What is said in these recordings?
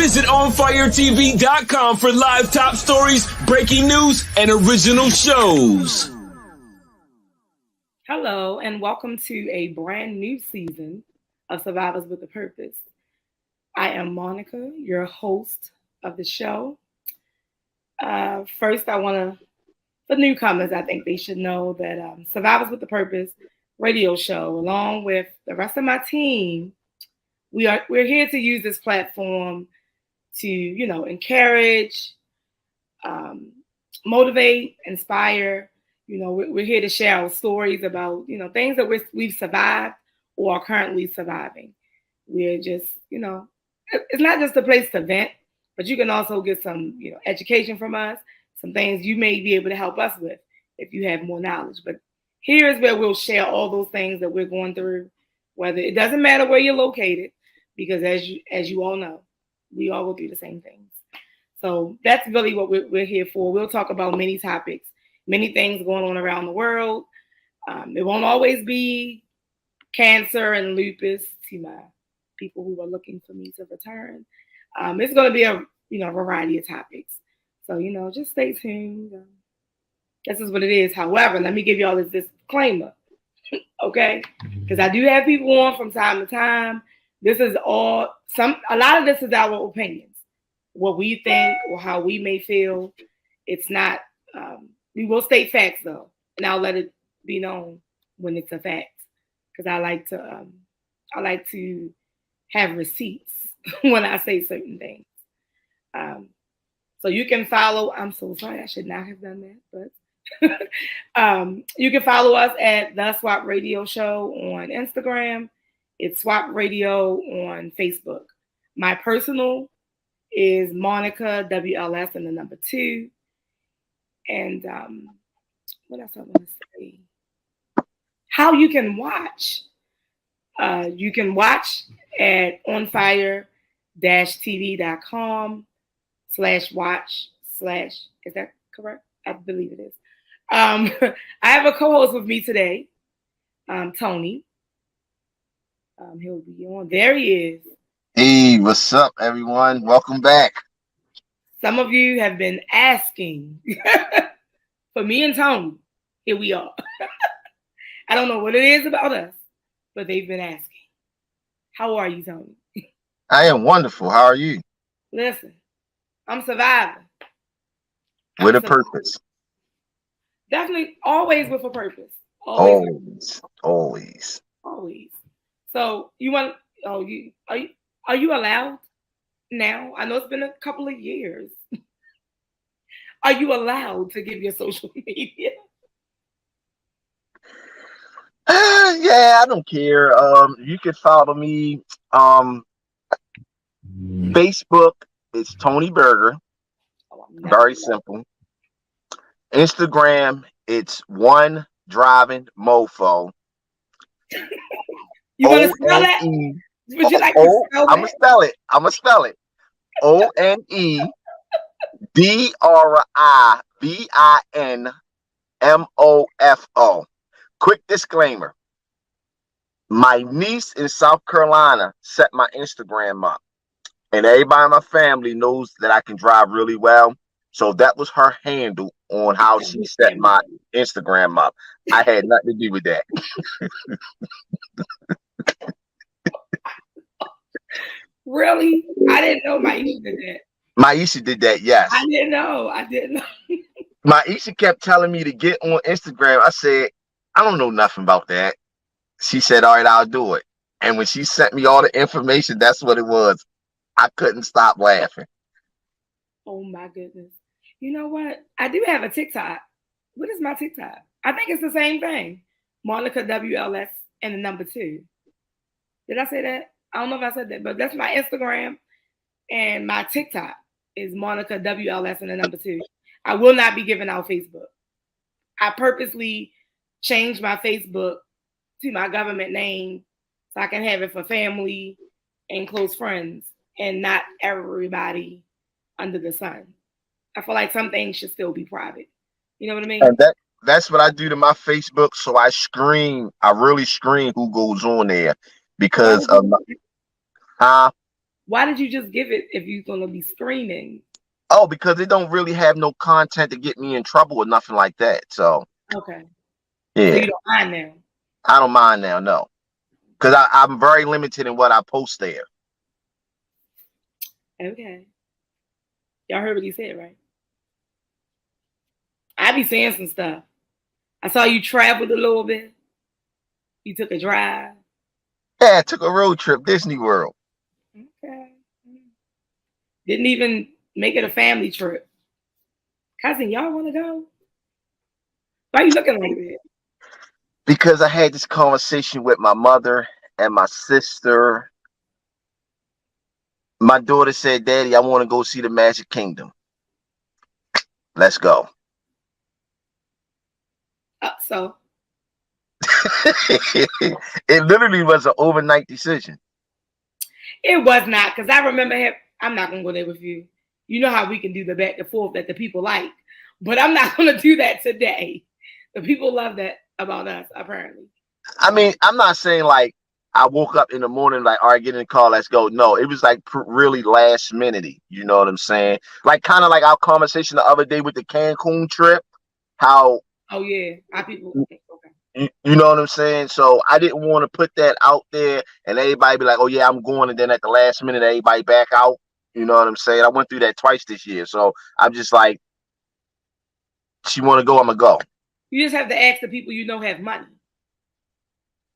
Visit OnFireTV.com for live top stories, breaking news, and original shows. Hello, and welcome to a brand new season of Survivors with a Purpose. I am Monica, your host of the show. First, I want to, for newcomers, I think they should know that Survivors with a Purpose radio show, along with the rest of my team, we're here to use this platform to, encourage, motivate, inspire. We're here to share our stories about, things that we've survived or are currently surviving. We're just, it's not just a place to vent, but you can also get some, education from us, some things you may be able to help us with if you have more knowledge. But here's where we'll share all those things that we're going through, whether it doesn't matter where you're located, because as you all know, we all go through the same things. So that's really what we're here for. We'll talk about many topics, many things going on around the world. It won't always be cancer and lupus, to my people who are looking for me to return. It's going to be a variety of topics. So, just stay tuned. This is what it is. However, let me give you all this disclaimer, okay? Because I do have people on from time to time. This is a lot of this is our opinions, what we think or how we may feel. It's not, we will state facts though, and I'll let it be known when it's a fact, because I like to have receipts when I say certain things. So you can follow, I'm so sorry, I should not have done that, but you can follow us at The Swap Radio Show on Instagram. It's Swap Radio on Facebook. My personal is Monica WLS and the number 2. And what else I want to say? How you can watch. You can watch at onfire-tv.com/watch/ is that correct? I believe it is. I have a co-host with me today, Tony. He'll be on. There he is. Hey, what's up, everyone? Welcome back. Some of you have been asking for me and Tony. Here we are. I don't know what it is about us, but they've been asking. How are you, Tony? I am wonderful. How are you? Listen, I'm surviving. With a purpose. Definitely, always with a purpose. Always. So are you allowed now? I know it's been a couple of years. Are you allowed to give your social media? Yeah, I don't care. You can follow me. Facebook, it's Tony Berger. Very simple. Instagram, it's One Driving Mofo. You want to spell that? Would you like to spell that? I'm going to spell it. ONEDRIVINMOFO. Quick disclaimer. My niece in South Carolina set my Instagram up. And everybody in my family knows that I can drive really well. So that was her handle on how she set my Instagram up. I had nothing to do with that. Really? I didn't know Maisha did that. Maisha did that, yes. I didn't know. Maisha kept telling me to get on Instagram. I said, I don't know nothing about that. She said, all right, I'll do it. And when she sent me all the information, that's what it was. I couldn't stop laughing. Oh my goodness. You know what? I do have a TikTok. What is my TikTok? I think it's the same thing. Monica WLS and the number 2. Did I say that? I don't know if I said that, but that's my Instagram, and my TikTok is Monica WLS and the number 2. I will not be giving out Facebook. I purposely changed my Facebook to my government name so I can have it for family and close friends and not everybody under the sun. I feel like some things should still be private. You know what I mean? And that's what I do to my Facebook. So I really screen who goes on there because of Why did you just give it if you're gonna be screening? Oh, because it don't really have no content to get me in trouble or nothing like that. So Okay. yeah, So you don't mind now. I don't mind now, no. Because I'm very limited in what I post there. Okay. Y'all heard what he said, right? I be saying some stuff. I saw you traveled a little bit. You took a drive. Yeah, I took a road trip, Disney World. Okay. Didn't even make it a family trip. Cousin, y'all want to go? Why are you looking like that? Because I had this conversation with my mother and my sister. My daughter said, Daddy, I want to go see the Magic Kingdom. Let's go. So It literally was an overnight decision. it was not, because I remember him. I'm not gonna go there with you. You know how we can do the back and forth that the people like, but I'm not gonna do that today. The people love that about us, apparently. I mean, I'm not saying like I woke up in the morning like, all right, get in the car, let's go. No, it was like really last minute. You know what I'm saying? Like kind of like our conversation the other day with the Cancun trip. How? Oh yeah, our people. Okay. You know what I'm saying? So I didn't want to put that out there and everybody be like, oh yeah, I'm going. And then at the last minute, everybody back out. You know what I'm saying? I went through that twice this year. So I'm just like, she want to go, I'm going to go. You just have to ask the people you know have money.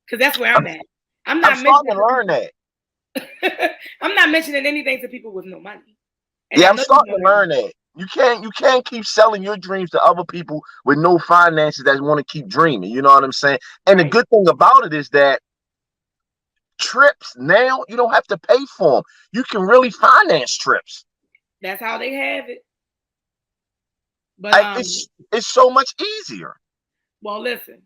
Because that's where I'm at. I'm starting to learn that. I'm not mentioning anything to people with no money. And yeah, I'm starting to learn that. You can't keep selling your dreams to other people with no finances that want to keep dreaming. You know what I'm saying? And the good thing about it is that trips now, you don't have to pay for them. You can really finance trips. That's how they have it. But it's so much easier. Well, listen,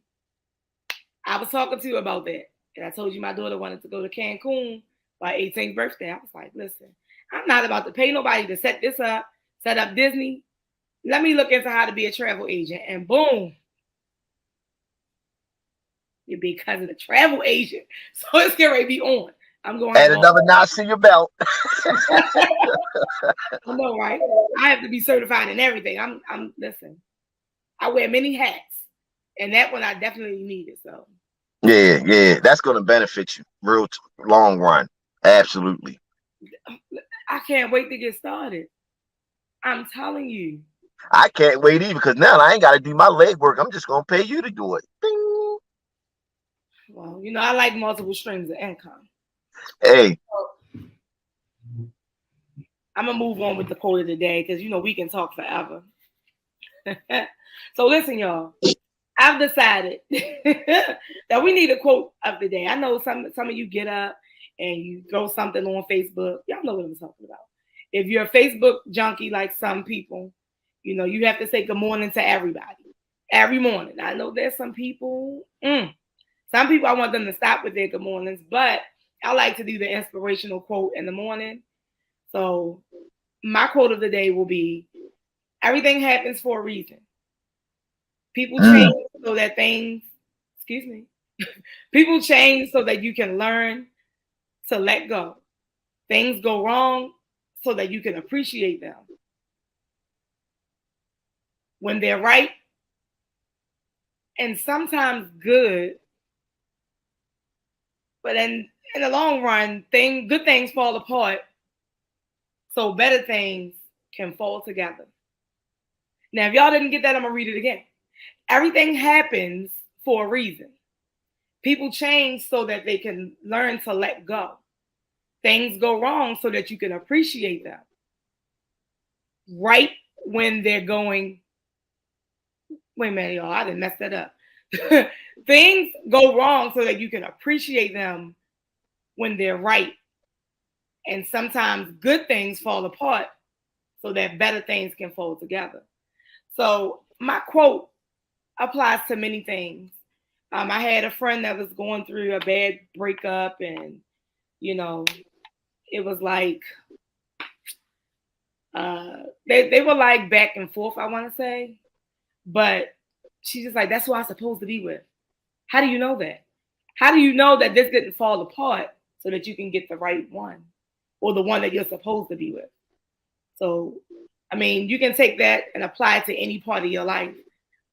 I was talking to you about that. And I told you my daughter wanted to go to Cancun by 18th birthday. I was like, listen, I'm not about to pay nobody to set this up, set up Disney. Let me look into how to be a travel agent. And boom, you because of the travel agent. So it's getting ready to be on. I'm going add another notch to your belt. I know, right? I have to be certified in everything. I'm listen. I wear many hats, and that one I definitely need it. So yeah, that's going to benefit you real long run. Absolutely. I can't wait to get started. I'm telling you. I can't wait either because now I ain't got to do my legwork. I'm just going to pay you to do it. Ding. Well, you know, I like multiple streams of income. Hey. I'm going to move on with the quote of the day because, you know, we can talk forever. So listen, y'all. I've decided that we need a quote of the day. I know some of you get up and you throw something on Facebook. Y'all know what I'm talking about. If you're a Facebook junkie like some people, you know, you have to say good morning to everybody every morning. I know there's some people, some people I want them to stop with their good mornings, but I like to do the inspirational quote in the morning. So my quote of the day will be, everything happens for a reason. People change so that people change so that you can learn to let go. Things go wrong so that you can appreciate them. When they're right, and sometimes good, but in the long run, good things fall apart so better things can fall together. Now, if y'all didn't get that, I'm going to read it again. Everything happens for a reason. People change so that they can learn to let go. Things go wrong so that you can appreciate them. Right when they're going, wait a minute, y'all, I didn't mess that up. Things go wrong so that you can appreciate them when they're right. And sometimes good things fall apart so that better things can fall together. So my quote applies to many things. I had a friend that was going through a bad breakup, and you know, it was like they were like back and forth, I want to say, but she's just like, that's who I'm supposed to be with. How do you know that? How do you know that this didn't fall apart so that you can get the right one? or the one that you're supposed to be with. So, I mean, you can take that and apply it to any part of your life.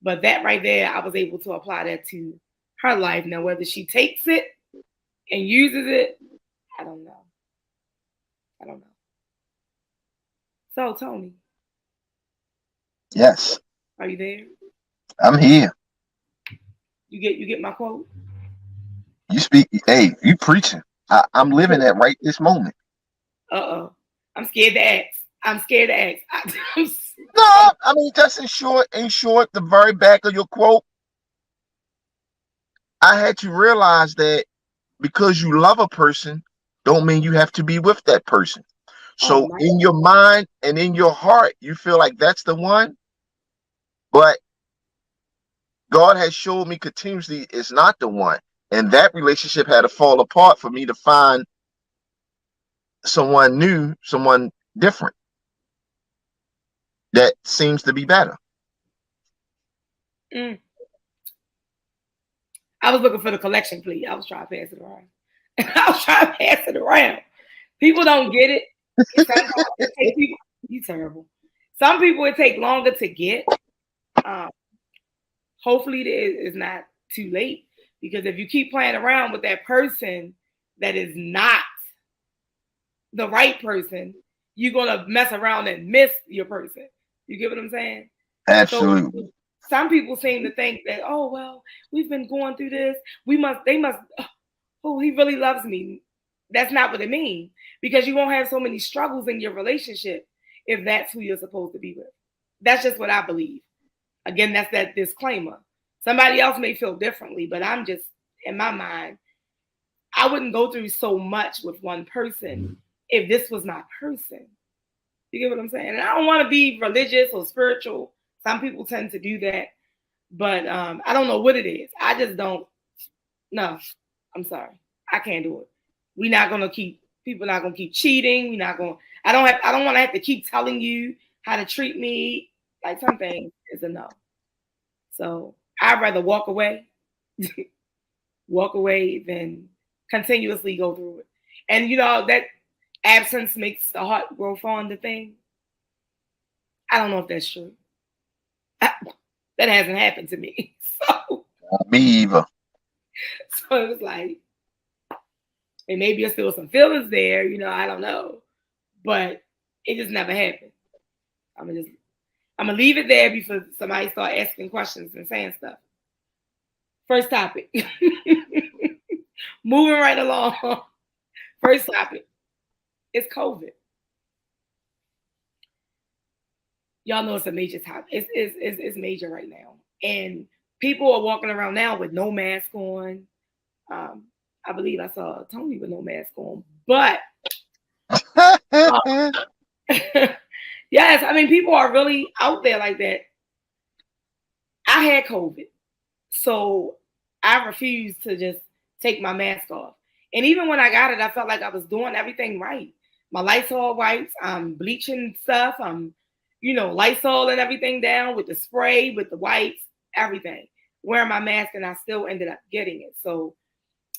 But that right there, I was able to apply that to her life. Now, whether she takes it and uses it, I don't know. I don't know. So, Tony. Yes. Are you there? I'm here. You get my quote? You speak. Hey, you preaching. I'm living that right this moment. Uh-oh. I'm scared to ask. I'm scared to ask. No, I mean, just in short, the very back of your quote, I had to realize that because you love a person, don't mean you have to be with that person. So in your mind and in your heart, you feel like that's the one. But God has showed me continuously it's not the one. And that relationship had to fall apart for me to find someone new, someone different that seems to be better. I was looking for the collection plea. I was trying to pass it around. People don't get it. You terrible. Some people it take longer to get. Hopefully it is not too late, because if you keep playing around with that person that is not the right person, you're gonna mess around and miss your person. You get what I'm saying? Absolutely. So, some people seem to think that, oh well, we've been going through this. They must. Oh, he really loves me. That's not what it means, because you won't have so many struggles in your relationship if that's who you're supposed to be with. That's just what I believe. Again, that's that disclaimer. Somebody else may feel differently, but I'm just, in my mind, I wouldn't go through so much with one person if this was my person. You get what I'm saying? And I don't want to be religious or spiritual. Some people tend to do that, but I don't know what it is. I just don't. No, I'm sorry. I can't do it. People not gonna keep cheating. I don't want to have to keep telling you how to treat me. Like, some things is a no. So I'd rather walk away than continuously go through it. And that absence makes the heart grow fond of thing. I don't know if that's true. That hasn't happened to me. So me either. So it was like, and maybe there's still some feelings there, I don't know. But it just never happened. I'm gonna leave it there before somebody start asking questions and saying stuff. First topic. Moving right along. First topic. It's COVID. Y'all know it's a major topic. It's major right now. And people are walking around now with no mask on. I believe I saw Tony with no mask on. But yes, I mean, people are really out there like that. I had COVID, so I refused to just take my mask off. And even when I got it, I felt like I was doing everything right. My Lysol wipes, I'm bleaching stuff, I'm, Lysol and everything down with the spray, with the wipes, everything. Wearing my mask, and I still ended up getting it. So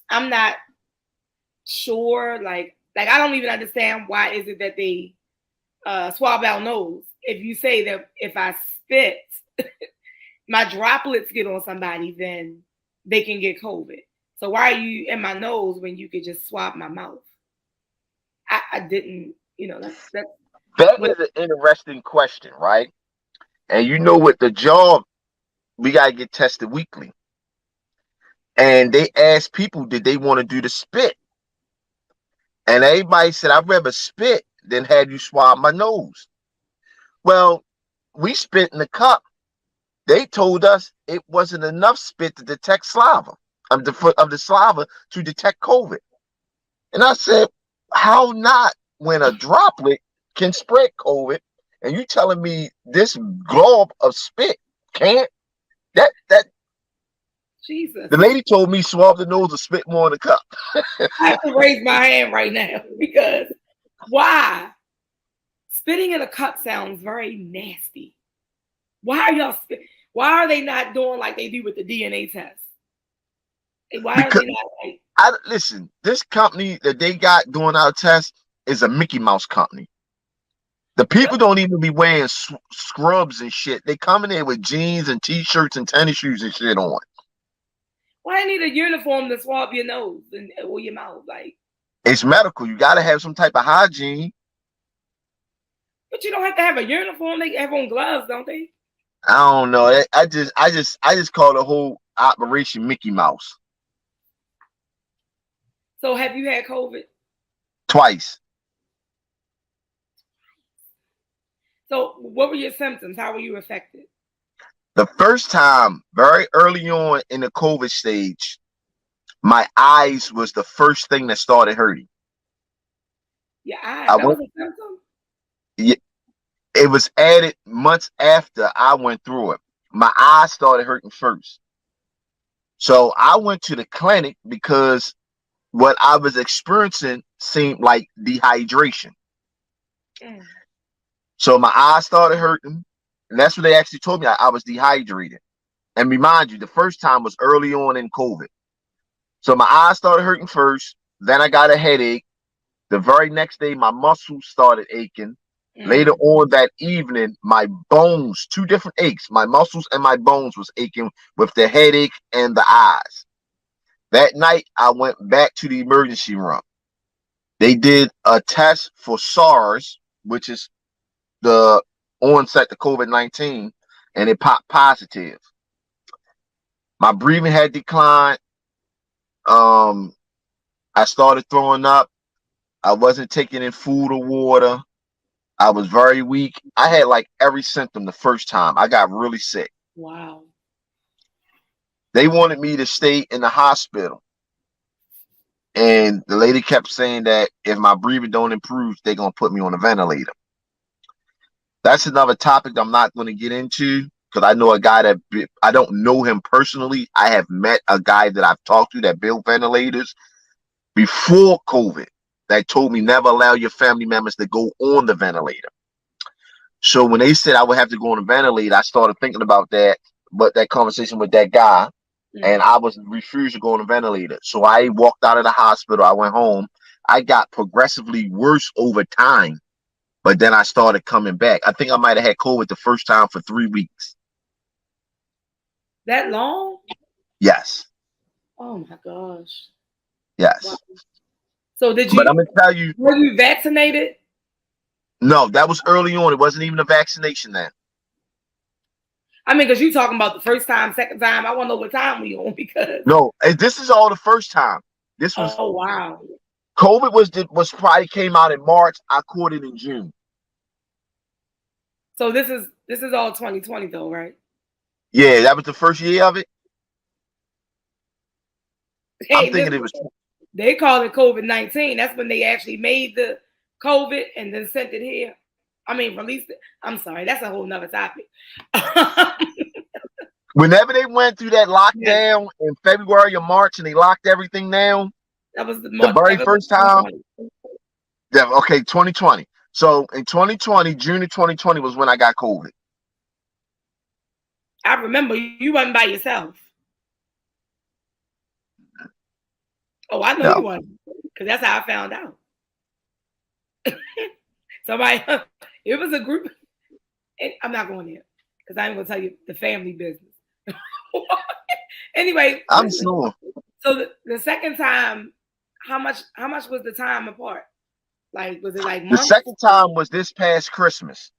I'm not sure, like I don't even understand why is it that they swab our nose. If you say that if I spit, my droplets get on somebody, then they can get COVID. So why are you in my nose when you could just swab my mouth? I didn't, that is an interesting question, right? And with the job, we gotta get tested weekly. And they asked people, did they want to do the spit? And everybody said, I'd rather spit than have you swab my nose. Well, we spit in the cup. They told us it wasn't enough spit to detect saliva, of the saliva to detect COVID. And I said, how not, when a droplet can spread COVID, and you telling me this glob of spit can't? That Jesus. The lady told me swab the nose or spit more in the cup. I have to raise my hand right now, because why? Spitting in a cup sounds very nasty. Why are they not doing like they do with the DNA test? Why are they not like? Listen, this company that they got doing our test is a Mickey Mouse company. The people don't even be wearing scrubs and shit. They coming in with jeans and t-shirts and tennis shoes and shit on. Why need a uniform to swab your nose or your mouth? Like, it's medical. You got to have some type of hygiene. But you don't have to have a uniform. They have on gloves, don't they? I don't know. I just call the whole operation Mickey Mouse. So have you had COVID? Twice. So what were your symptoms? How were you affected? The first time, very early on in the COVID stage, my eyes was the first thing that started hurting. Your eyes? That was a symptom? Yeah, it was added months after I went through it. My eyes started hurting first. So I went to the clinic because what I was experiencing seemed like dehydration. Mm. So my eyes started hurting, and that's what they actually told me. I was dehydrated. And remind you, the first time was early on in COVID. So my eyes started hurting first. Then I got a headache. The very next day, my muscles started aching. Later on that evening, my bones, two different aches, my muscles and my bones was aching with the headache and the eyes. That night, I went back to the emergency room. They did a test for SARS, which is the onset to COVID-19, and it popped positive. My breathing had declined. I started throwing up. I wasn't taking in food or water. I was very weak. I had like every symptom the first time. I got really sick. Wow. They wanted me to stay in the hospital. And the lady kept saying that if my breathing don't improve, they're going to put me on a ventilator. That's another topic I'm not going to get into because I know a guy that I don't know him personally. I have met a guy that I've talked to that built ventilators before COVID that told me never allow your family members to go on the ventilator. So when they said I would have to go on a ventilator, I started thinking about that, but that conversation with that guy, and I was refused to go on a ventilator. So I walked out of the hospital. I went home. I got progressively worse over time, but then I started coming back. I think I might have had COVID the first time for 3 weeks. That long? Yes. Oh my gosh. Yes. Wow. So did you? But I'm gonna tell you. Were you vaccinated? No, that was early on. It wasn't even a vaccination then. I mean, because you talking about the first time, second time. I want to know what time we on because. No, this is all the first time. This was. Oh wow. COVID was probably came out in March. I caught it in June. So this is all 2020 though, right? Yeah, that was the first year of it. Hey, I'm thinking it was. They call it COVID-19. That's when they actually made the COVID and then sent it here. I mean, released it. I'm sorry, that's a whole nother topic. Whenever they went through that lockdown in February or March and they locked everything down, that was the very first time. Yeah, okay, 2020. So in 2020, June of 2020 was when I got COVID. I remember you wasn't by yourself. Oh, I know you wasn't, because that's how I found out. Somebody, it was a group. I'm not going there because I'm going to tell you the family business. Anyway, I'm sure. So the second time, how much was the time apart? Like, was it like months? The second time was this past Christmas.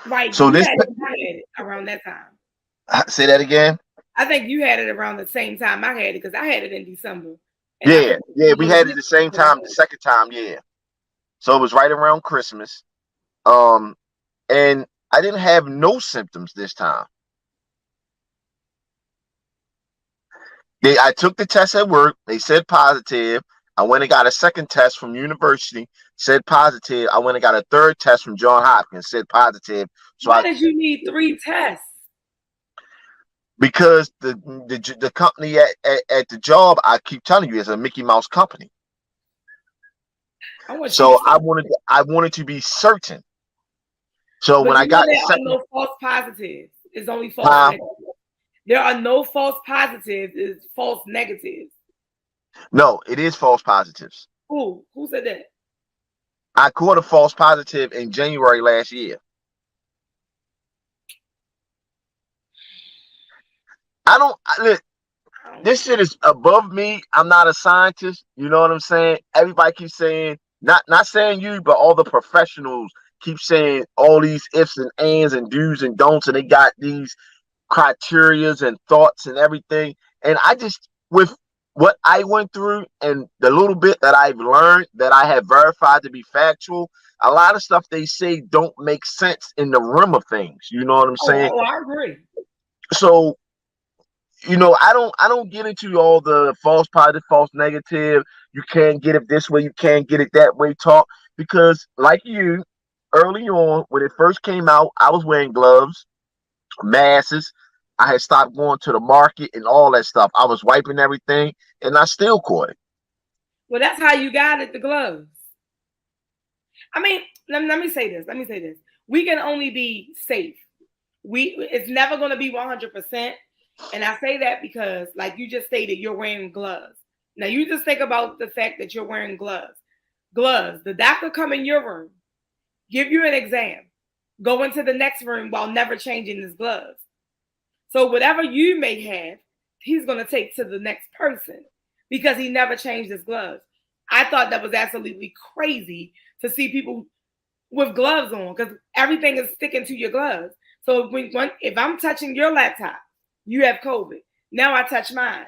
Right. So this had it around that time. Say that again. I think you had it around the same time I had it because I had it in December. Yeah, we had it the same time. The second time, yeah. So it was right around Christmas. And I didn't have no symptoms this time. I took the test at work. They said positive. I went and got a second test from university. Said positive. I went and got a third test from Johns Hopkins. Said positive. So why did you need 3 tests? Because the company at the job, I keep telling you, is a Mickey Mouse company. So I wanted to be certain. So when I got there are no false positives. It's only false negatives. There are no false positives. It's false negatives. No, it is false positives. Who said that? I caught a false positive in January last year. Look, this shit is above me. I'm not a scientist. You know what I'm saying? Everybody keeps saying, not saying you, but all the professionals keep saying all these ifs and ands and do's and don'ts, and they got these criterias and thoughts and everything. And I just, with what I went through and the little bit that I've learned that I have verified to be factual, a lot of stuff they say don't make sense in the realm of things. You know what I'm saying? Oh, I agree. So, you know, I don't get into all the false positive, false negative. You can't get it this way, you can't get it that way talk, because like you, early on when it first came out, I was wearing gloves, masks. I had stopped going to the market and all that stuff. I was wiping everything, and I still caught it. Well, that's how you got it, the gloves. I mean, let me say this. Let me say this. We can only be safe. It's never going to be 100%. And I say that because, like you just stated, you're wearing gloves. Now, you just think about the fact that you're wearing gloves. Gloves. The doctor come in your room, give you an exam, go into the next room while never changing his gloves. So whatever you may have, he's going to take to the next person because he never changed his gloves. I thought that was absolutely crazy to see people with gloves on because everything is sticking to your gloves. So if I'm touching your laptop, you have COVID. Now I touch mine.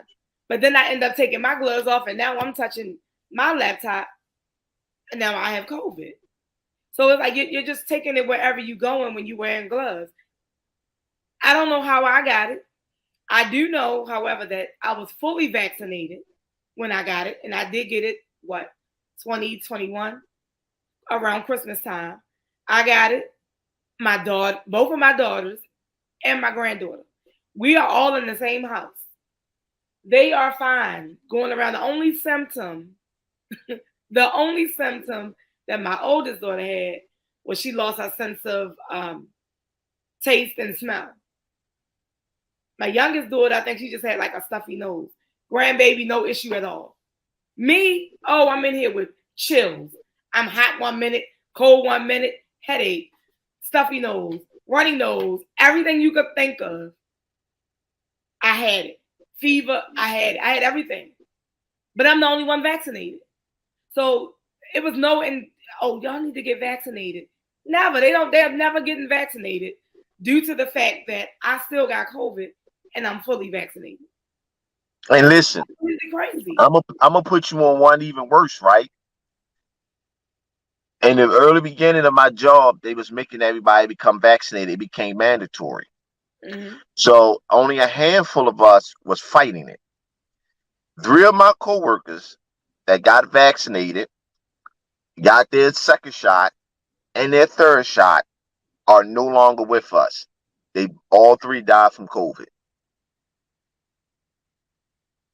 But then I end up taking my gloves off and now I'm touching my laptop and now I have COVID. So it's like you're just taking it wherever you're going when you're wearing gloves. I don't know how I got it. I do know, however, that I was fully vaccinated when I got it. And I did get it, 2021, around Christmas time. I got it. My daughter, both of my daughters and my granddaughter. We are all in the same house. They are fine going around. The only symptom that my oldest daughter had was she lost her sense of taste and smell. My youngest daughter, I think she just had like a stuffy nose. Grandbaby, no issue at all. Me, I'm in here with chills. I'm hot 1 minute, cold 1 minute, headache, stuffy nose, runny nose, everything you could think of. I had it. Fever, I had everything. But I'm the only one vaccinated. So it was y'all need to get vaccinated. Never. They're never getting vaccinated due to the fact that I still got COVID and I'm fully vaccinated. And listen, crazy. I'm gonna put you on one even worse, right? In the early beginning of my job, they was making everybody become vaccinated. It became mandatory. Mm-hmm. So only a handful of us was fighting it. 3 of my coworkers that got vaccinated, got their second shot and their third shot, are no longer with us. They all 3 died from COVID.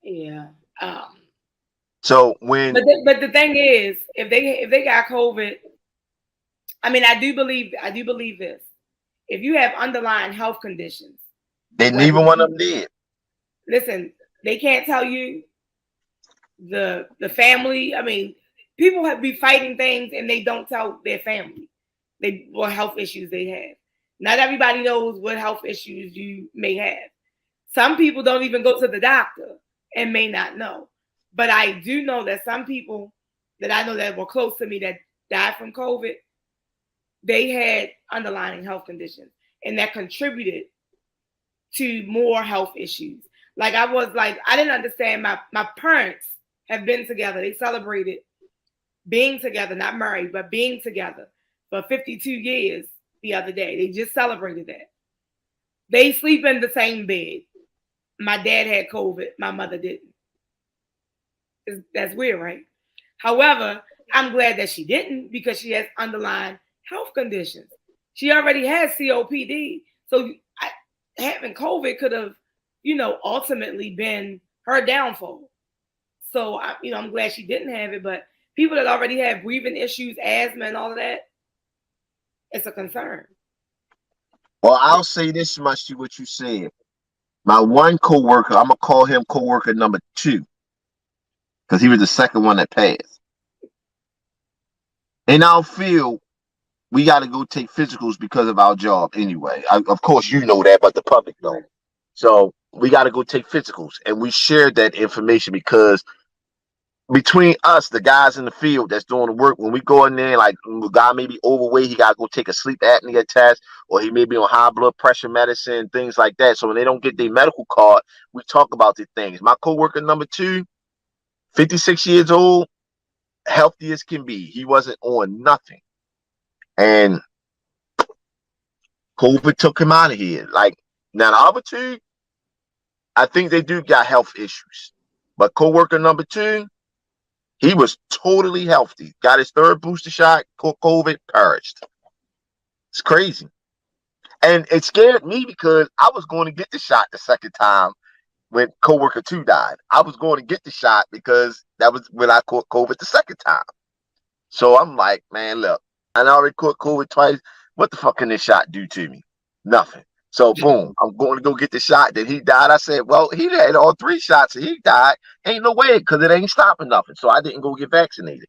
Yeah. So when, but the thing is, if they got COVID, I mean, I do believe this. If you have underlying health conditions, then neither one of them did. Listen, they can't tell you the family. I mean, people have be fighting things and they don't tell their family what health issues they have. Not everybody knows what health issues you may have. Some people don't even go to the doctor and may not know. But I do know that some people that I know that were close to me that died from COVID, they had underlying health conditions and that contributed to more health issues. Like I didn't understand. My parents have been together. They celebrated being together, not married, but being together for 52 years the other day. They just celebrated that. They sleep in the same bed. My dad had COVID. My mother didn't. That's weird, right? However, I'm glad that she didn't because she has underlying health conditions. She already has COPD. So having COVID could have, ultimately been her downfall. So, I'm glad she didn't have it. But people that already have breathing issues, asthma and all of that, it's a concern. Well, I'll say this much to what you said. My one coworker, I'm going to call him coworker number 2. Because he was the second one that passed. in our field, we got to go take physicals because of our job anyway. Of course, you know that, but the public don't. So we got to go take physicals, and we shared that information because between us, the guys in the field that's doing the work, when we go in there, like the guy may be overweight, he got to go take a sleep apnea test, or he may be on high blood pressure medicine, things like that. So when they don't get their medical card, we talk about these things. My coworker number 2, 56 years old, healthy as can be. He wasn't on nothing. And COVID took him out of here. Like, now the other 2, I think they do got health issues. But coworker number 2, he was totally healthy. Got his 3rd booster shot, COVID, perished. It's crazy. And it scared me because I was going to get the shot the 2nd time when coworker 2 died. I was going to get the shot because that was when I caught COVID the 2nd time. So I'm like, man, look, I already caught COVID twice. What the fuck can this shot do to me? Nothing. So boom, I'm going to go get the shot. Then he died. I said, well, he had all 3 shots and he died. Ain't no way, because it ain't stopping nothing. So I didn't go get vaccinated.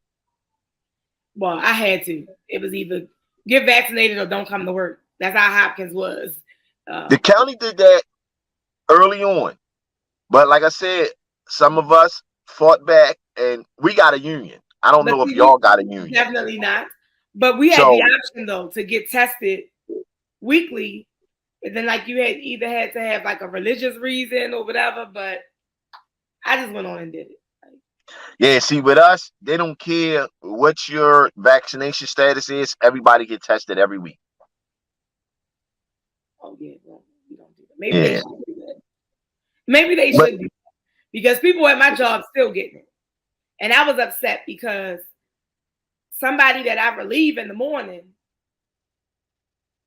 Well, I had to. It was either get vaccinated or don't come to work. That's how Hopkins was. The county did that early on. But like I said, some of us fought back and we got a union. I don't know if y'all got a union. Definitely not. But we had the option, though, to get tested weekly. And then, like, you had either had to have, like, a religious reason or whatever. But I just went on and did it. Yeah, see, with us, they don't care what your vaccination status is. Everybody get tested every week. Oh, yeah. Well, we don't do that. Maybe they should do that. Maybe they should do that. Because people at my job still getting it. And I was upset because somebody that I relieve in the morning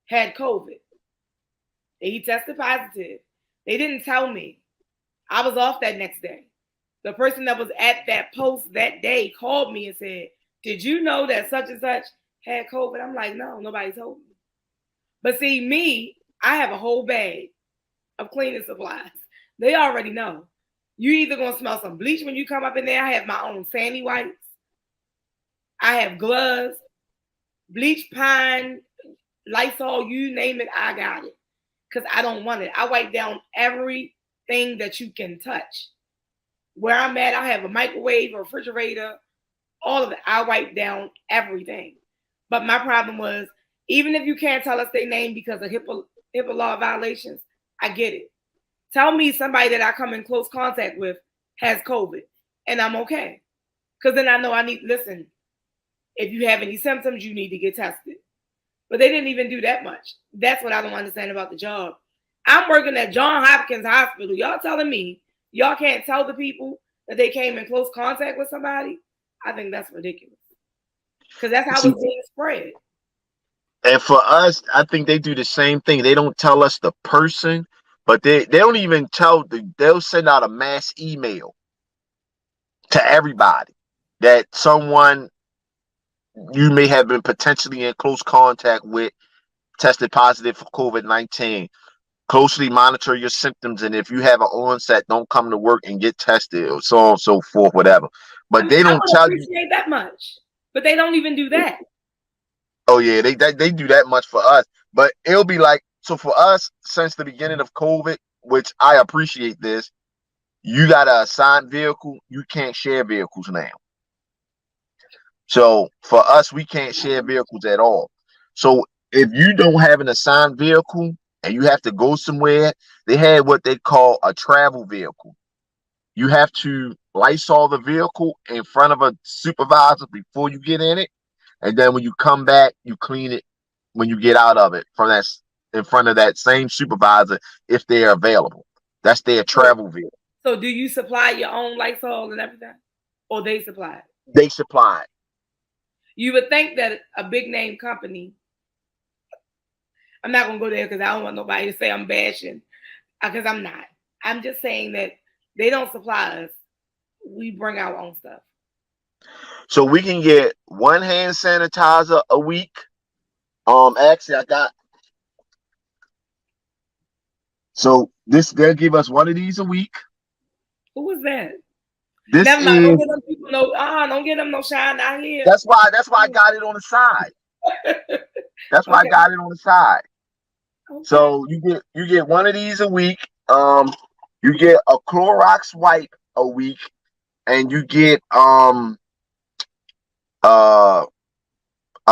had COVID. And he tested positive. They didn't tell me. I was off that next day. The person that was at that post that day called me and said, did you know that such and such had COVID? I'm like, no, nobody told me. But see, me, I have a whole bag of cleaning supplies. They already know. You either gonna smell some bleach when you come up in there. I have my own sandy wipes. I have gloves, bleach, pine, Lysol, you name it, I got it. Because I don't want it. I wipe down everything that you can touch. Where I'm at, I have a microwave, a refrigerator, all of it. I wipe down everything. But my problem was, even if you can't tell us their name because of HIPAA law violations, I get it. Tell me somebody that I come in close contact with has COVID and I'm okay. Because then I know listen, if you have any symptoms, you need to get tested. But they didn't even do that much. That's what I don't understand about the job. I'm working at Johns Hopkins Hospital. Y'all telling me y'all can't tell the people that they came in close contact with somebody? I think that's ridiculous. Because that's how it's being spread. And for us, I think they do the same thing. They don't tell us the person, but they don't even they'll send out a mass email to everybody that someone you may have been potentially in close contact with tested positive for COVID-19. Closely monitor your symptoms, and if you have an onset, don't come to work and get tested, or so on and so forth, whatever. But they don't tell you that much. But they don't even do that. Oh yeah, they do that much for us. But it'll be like, so for us, since the beginning of COVID, which I appreciate this, you got an assigned vehicle, you can't share vehicles now. So for us, we can't share vehicles at all. So if you don't have an assigned vehicle and you have to go somewhere, they had what they call a travel vehicle. You have to Lysol the vehicle in front of a supervisor before you get in it. And then when you come back, you clean it when you get out of it in front of that same supervisor if they're available. That's their travel vehicle. So do you supply your own Lysol and everything? Or they supply it? They supply it. You would think that a big name company, I'm not going to go there because I don't want nobody to say I'm bashing, because I'm not. I'm just saying that they don't supply us. We bring our own stuff. So we can get one hand sanitizer a week. Actually, so they'll give us one of these a week. Who was that? This Never mind. Don't is get them people no. Don't get them no shine out here. that's why I got it on the side. That's why I got it on the side. Okay. So you get one of these a week. You get a Clorox wipe a week, and you get a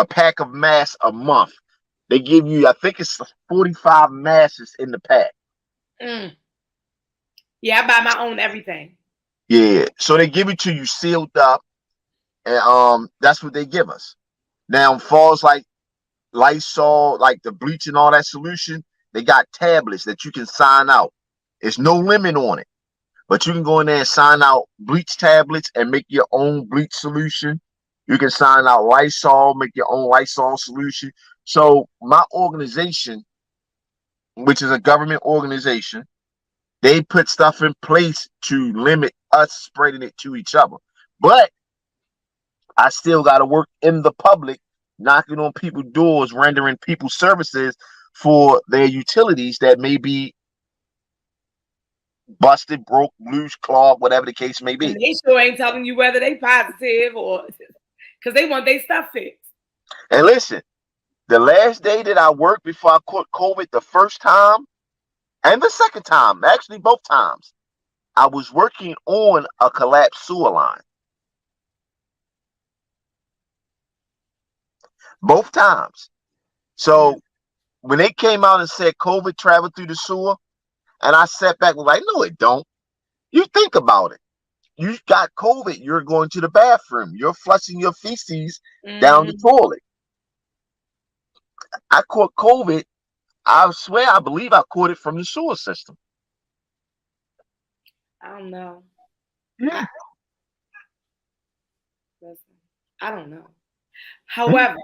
pack of masks a month. They give you, I think it's 45 masks in the pack. Yeah, I buy my own everything. Yeah, so they give it to you sealed up, and that's what they give us. Now, falls like Lysol, like the bleach and all that solution, they got tablets that you can sign out. There's no limit on it, but you can go in there and sign out bleach tablets and make your own bleach solution. You can sign out Lysol, make your own Lysol solution. So my organization, which is a government organization, they put stuff in place to limit us spreading it to each other. But I still got to work in the public, knocking on people's doors, rendering people services for their utilities that may be busted, broke, loose, clogged, whatever the case may be. And they sure ain't telling you whether they positive or because they want their stuff fixed. And listen, the last day that I worked before I caught COVID the first time and the second time, actually both times, I was working on a collapsed sewer line. Both times. So when they came out and said COVID traveled through the sewer, and I sat back and was like, no, it don't. You think about it. You got COVID, you're going to the bathroom, you're flushing your feces down the toilet. I caught COVID. I swear, I believe I caught it from the sewer system. I don't know. Yeah. I don't know. However,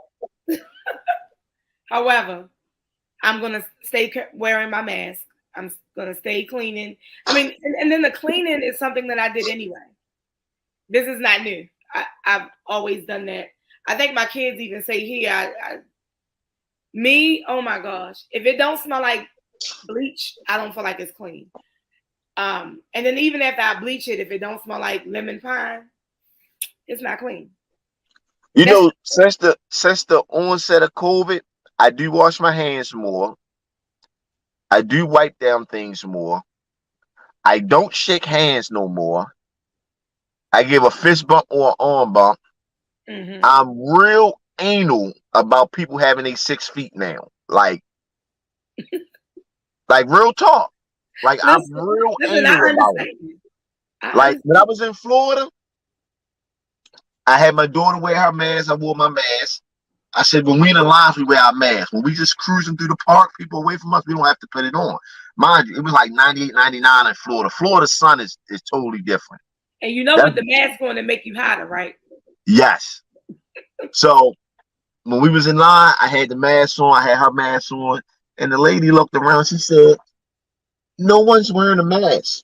I'm gonna stay wearing my mask. I'm gonna stay cleaning. I mean, and then the cleaning is something that I did anyway. This is not new. I've always done that. I think my kids even say here, oh my gosh, if it don't smell like bleach, I don't feel like it's clean. And then even after I bleach it, if it don't smell like lemon pine, it's not clean. You know, since the onset of COVID, I do wash my hands more. I do wipe down things more. I don't shake hands no more. I give a fist bump or an arm bump. I'm real anal about people having a 6 feet now. Like real talk. Like I'm real anal about it. Like when I was in Florida, I had my daughter wear her mask. I wore my mask. I said, when we in the lines, we wear our masks. When we just cruising through the park, people away from us, we don't have to put it on. Mind you, it was like 98, 99 in Florida. Florida's sun is totally different. And you know what the mask going to make you hotter, right? Yes. So when we was in line, I had the mask on. I had her mask on. And the lady looked around. She said, no one's wearing a mask.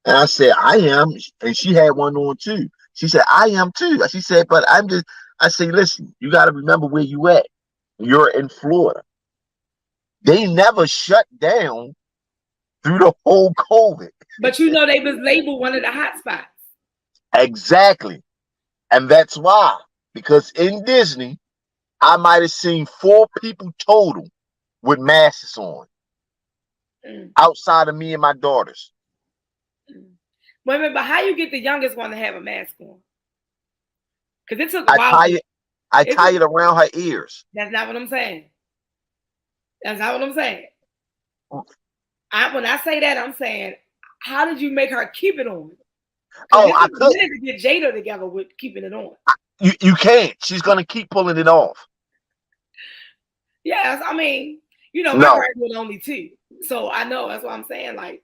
And I said, I am. And she had one on too. She said, I am too. She said, but I say, listen, you got to remember where you at. You're in Florida. They never shut down through the whole COVID. But you know, they was labeled one of the hot spots. Exactly. And that's why. Because in Disney, I might have seen 4 people total with masks on. Outside of me and my daughters. Wait a minute, but how you get the youngest one to have a mask on? Because it took a while. I tie it around her ears. That's not what I'm saying. That's not what I'm saying. When I say that, I'm saying, how did you make her keep it on? Oh, I could to get Jada together with keeping it on. You can't. She's gonna keep pulling it off. Yes, I mean, you know, my friend was only 2, so I know that's what I'm saying. Like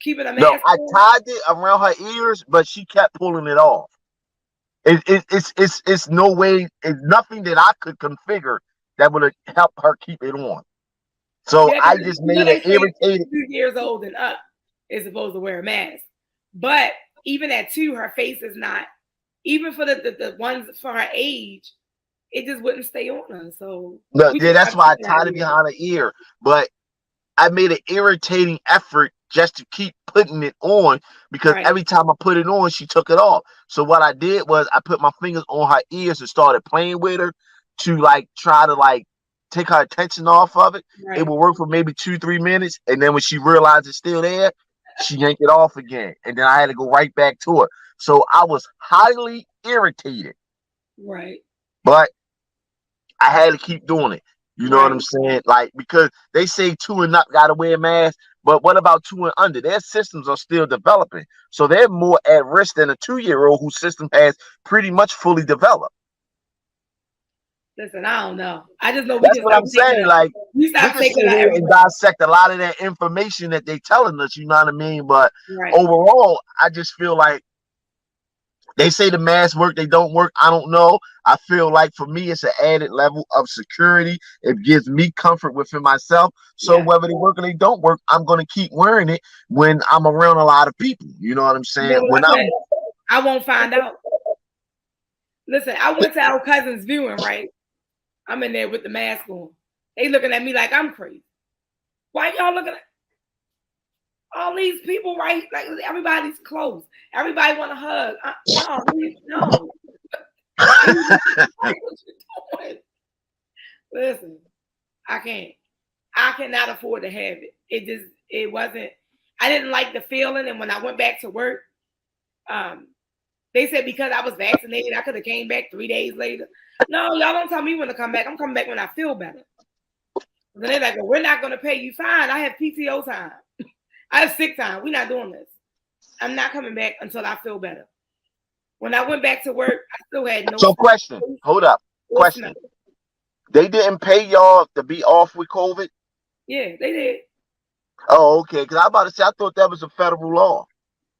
keeping a mask. No, I tied it around her ears, but she kept pulling it off. It's no way. It's nothing that I could configure that would help her keep it on. So I just made it irritated. 2 years old and up is supposed to wear a mask, but even at 2, her face is not. Even for the ones for her age, it just wouldn't stay on her. So that's why I tied it behind her ear. But I made an irritating effort just to keep putting it on, because Right. every time I put it on, she took it off. So what I did was I put my fingers on her ears and started playing with her to like try to like take her attention off of it. Right. It would work for maybe 2-3 minutes, and then when she realized it's still there, she yanked it off again, and then I had to go right back to her. So I was highly irritated, Right. but I had to keep doing it. You know what I'm Right. saying? Like, because they say 2 and up gotta wear a mask, but what about 2 and under? Their systems are still developing, so they're more at risk than a 2-year-old whose system has pretty much fully developed. Listen, I don't know. I just know we That's can what stop I'm taking saying. it. Like, We we stop can taking sit it here and everywhere. dissect a lot of that information that they telling us. You know what I mean? But Right. overall, I just feel like they say the masks work, they don't work. I don't know. I feel like for me, it's an added level of security. It gives me comfort within myself. So Yeah. whether they work or they don't work, I'm going to keep wearing it when I'm around a lot of people. You know what I'm You saying? know what When I I'm said? I won't find out. Listen, I went to our cousin's viewing, right? I'm in there with the mask on. They looking at me like I'm crazy. Why y'all looking at all these people, right? Like everybody's close. Everybody want to hug. No. What you doing? Listen, I can't. I cannot afford to have it. It wasn't. I didn't like the feeling, and when I went back to work, they said because I was vaccinated, I could have came back 3 days later. No, y'all don't tell me when to come back. I'm coming back when I feel better. Then they're like, well, we're not going to pay you. Fine, I have PTO time. I have sick time. We're not doing this. I'm not coming back until I feel better. When I went back to work, I still had no. So question, hold up, question. They didn't pay y'all to be off with COVID? Yeah, they did. Oh, okay. Because I'm about to say, I thought that was a federal law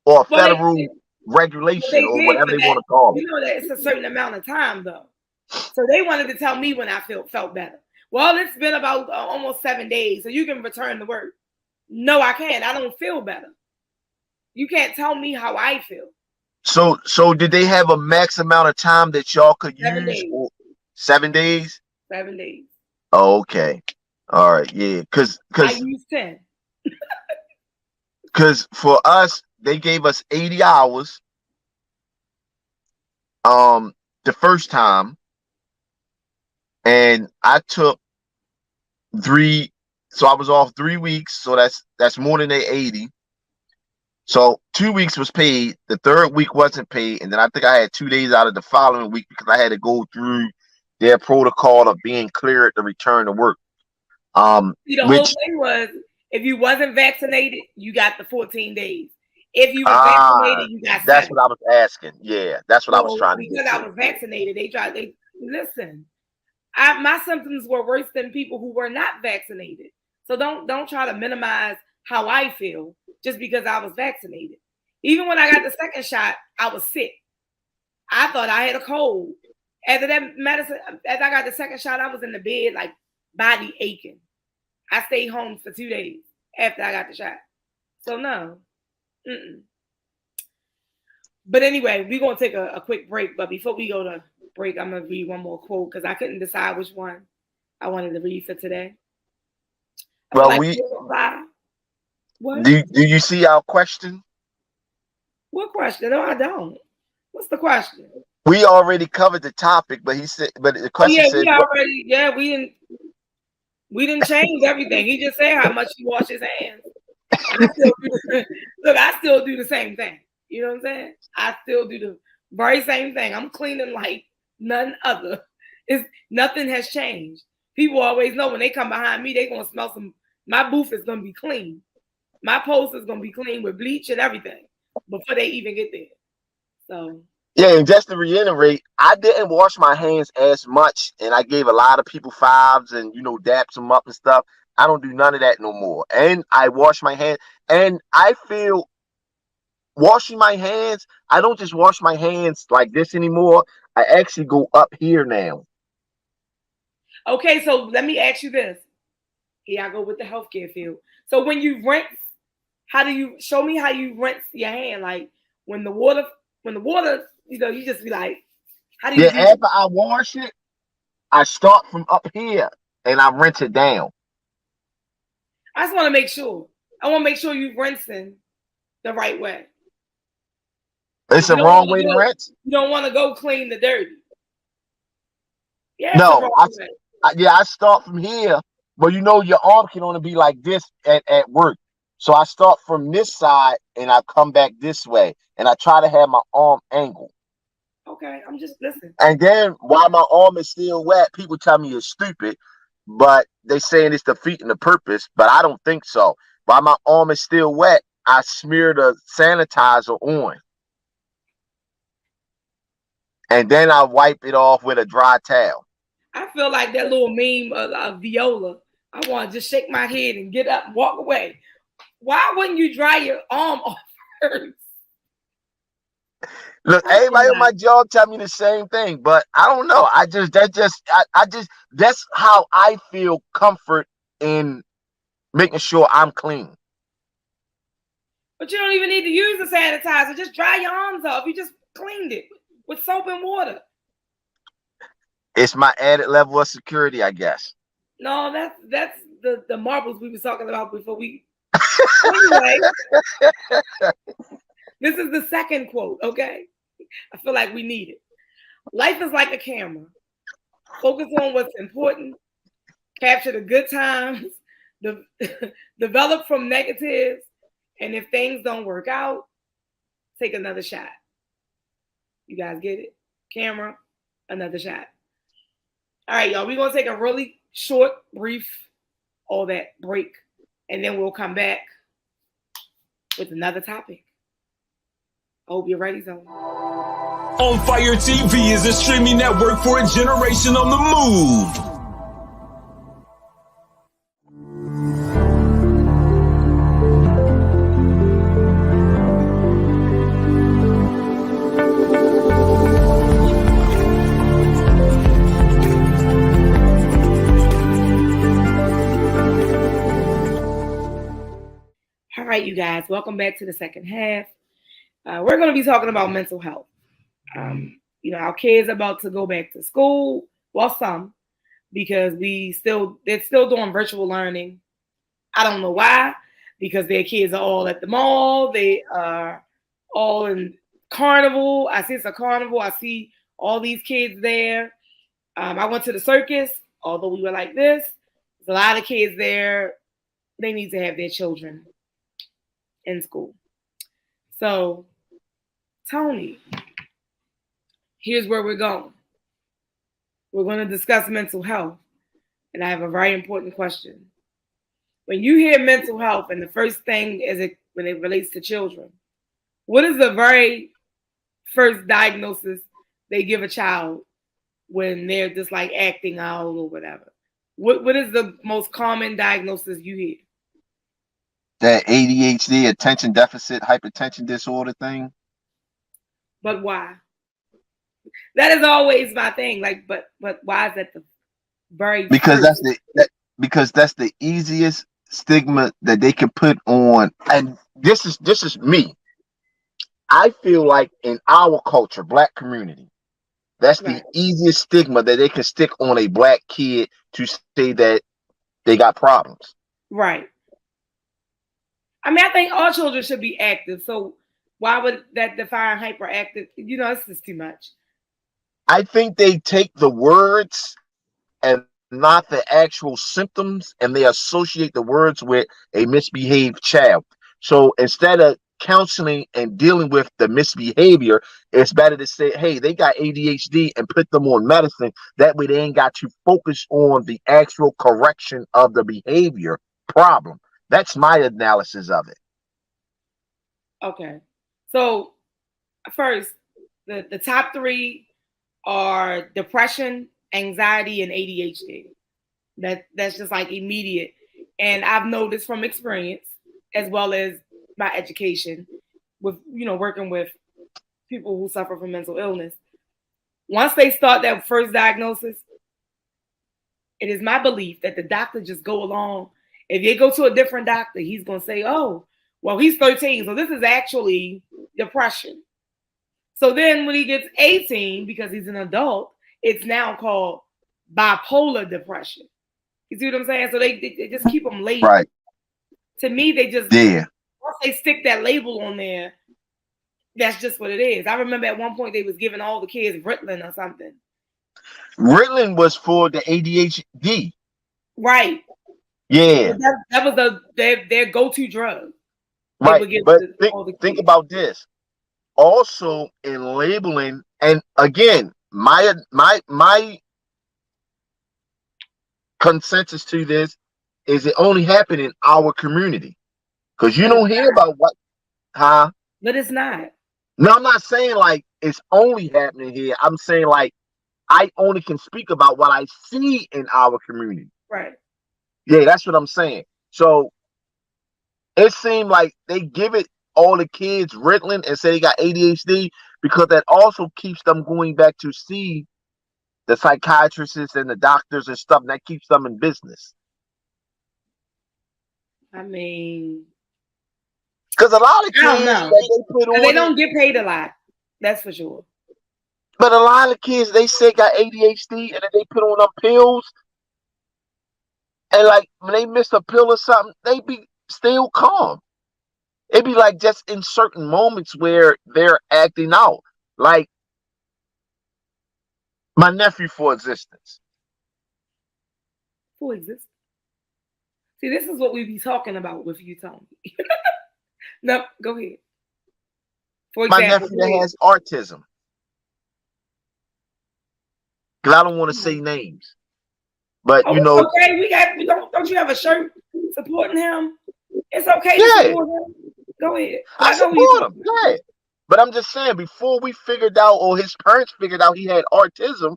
or a federal regulation or whatever they want to call it. You know that it's a certain amount of time though. So they wanted to tell me when I felt better. Well, it's been about almost 7 days, so you can return to work. No, I can't. I don't feel better. You can't tell me how I feel. So did they have a max amount of time that y'all could 7 use? days. 7 days? 7 days. Oh, okay. All right. Yeah. Because I used 10. Because for us, they gave us 80 hours. The first time, and I took 3. So I was off 3 weeks. So that's more than they 80. So 2 weeks was paid. The third week wasn't paid, and then I think I had 2 days out of the following week because I had to go through their protocol of being cleared to return to work. See, the whole thing was if you wasn't vaccinated, you got the 14 days. If you were vaccinated, you got 7. That's what I was asking. Yeah, that's what I was trying to get. Because I was vaccinated, they listen. My symptoms were worse than people who were not vaccinated. So don't try to minimize how I feel just because I was vaccinated. Even when I got the second shot, I was sick. I thought I had a cold. After that medicine, as I got the second shot, I was in the bed like body aching. I stayed home for 2 days after I got the shot. So no. But anyway, we're going to take a quick break. But before we go to break, I'm going to read one more quote because I couldn't decide which one I wanted to read for today. Well, what? Do you see our question? What question? No, I don't. What's the question? We already covered the topic, but the question said, we didn't change everything. He just said how much he washed his hands. I still do the same thing. You know what I'm saying? I still do the very same thing. I'm cleaning like none other. Nothing has changed. People always know when they come behind me, they're gonna smell my booth is gonna be clean. My post is gonna be clean with bleach and everything before they even get there. So yeah, and just to reiterate, I didn't wash my hands as much, and I gave a lot of people 5s and daps them up and stuff. I don't do none of that no more. And I wash my hands, and I feel washing my hands, I don't just wash my hands like this anymore. I actually go up here now. Okay, so let me ask you this. Here I go with the healthcare field. So when you rinse, how do you show me how you rinse your hand? Like when the water, you just be like, how do you? Yeah, after I wash it, I start from up here and I rinse it down. I just want to make sure. I want to make sure you're rinsing the right way. It's a wrong way to rinse. You don't want to go clean the dirty. Yeah, No, I start from here, but you know your arm can only be like this at work. So I start from this side and I come back this way, and I try to have my arm angled. Okay, I'm just listening. And then while my arm is still wet, people tell me it's stupid, but they saying it's defeating the purpose. But I don't think so. While my arm is still wet, I smear the sanitizer on. And then I wipe it off with a dry towel. I feel like that little meme of Viola. I want to just shake my head and get up and walk away. Why wouldn't you dry your arm off first? Look, everybody on my job tell me the same thing, but I don't know. That's how I feel comfort in making sure I'm clean. But you don't even need to use the sanitizer. Just dry your arms off. You just cleaned it with soap and water. It's my added level of security, I guess. No, that's the marbles we were talking about before we. Anyway, this is the second quote, okay? I feel like we need it. Life is like a camera. Focus on what's important. Capture the good times. Develop from negatives. And if things don't work out, take another shot. You guys get it? Camera, another shot. All right, y'all. We're going to take a really short, brief, all that break. And then we'll come back with another topic. I hope you're ready, Zone. On Fire TV is a streaming network for a generation on the move. All right, you guys, welcome back to the second half. We're going to be talking about mental health. Our kids are about to go back to school. Well, some, because they're still doing virtual learning. I don't know why, because their kids are all at the mall. They are all in carnival. I see it's a carnival. I see all these kids there. I went to the circus, although we were like this. There's a lot of kids there. They need to have their children in school. So, Tony, here's where we're going. We're going to discuss mental health. And I have a very important question. When you hear mental health, and the first thing when it relates to children, what is the very first diagnosis they give a child when they're just like acting out or whatever? What is the most common diagnosis you hear? That ADHD, attention deficit hypertension disorder thing. But why? That is always my thing. Like, but why is that the very because that's the easiest stigma that they can put on. And this is me. I feel like in our culture, Black community, that's right, the easiest stigma that they can stick on a Black kid to say that they got problems. Right. I mean, I think all children should be active. So why would that define hyperactive? It's just too much. I think they take the words and not the actual symptoms, and they associate the words with a misbehaved child. So instead of counseling and dealing with the misbehavior, it's better to say, hey, they got ADHD, and put them on medicine. That way they ain't got to focus on the actual correction of the behavior problem. That's my analysis of it. Okay. So first, the top three are depression, anxiety, and ADHD. That's just like immediate. And I've noticed from experience, as well as my education with, working with people who suffer from mental illness. Once they start that first diagnosis, it is my belief that the doctor just go along. If they go to a different doctor, he's going to say, oh, well, he's 13. So this is actually depression. So then when he gets 18, because he's an adult, it's now called bipolar depression. You see what I'm saying? So they just keep them labeled. Right. To me, they just once they stick that label on there, that's just what it is. I remember at one point they was giving all the kids Ritalin or something. Ritalin was for the ADHD. Right. Yeah. That was their go-to drug. Right. But think about this. Also in labeling, and again, my consensus to this is it only happened in our community. Because you don't hear about what, huh? But it's not. No, I'm not saying like it's only happening here. I'm saying like I only can speak about what I see in our community. Right. Yeah, that's what I'm saying. So it seemed like they give it all the kids Ritalin and say they got ADHD because that also keeps them going back to see the psychiatrists and the doctors and stuff, and that keeps them in business. I mean, because a lot of kids they don't get paid a lot. That's for sure. But a lot of kids they say got ADHD and then they put on them pills, and like when they miss a pill or something, they be still calm. It be like just in certain moments where they're acting out. Like my nephew, for existence. For existence. See, this is what we be talking about with you, Tony. No, go ahead. For example, my nephew that has autism. Because I don't want to say names, but you know, okay, don't you have a shirt supporting him? It's okay to support him. Go ahead. I support him. Yeah. But I'm just saying, before we figured out, or his parents figured out he had autism,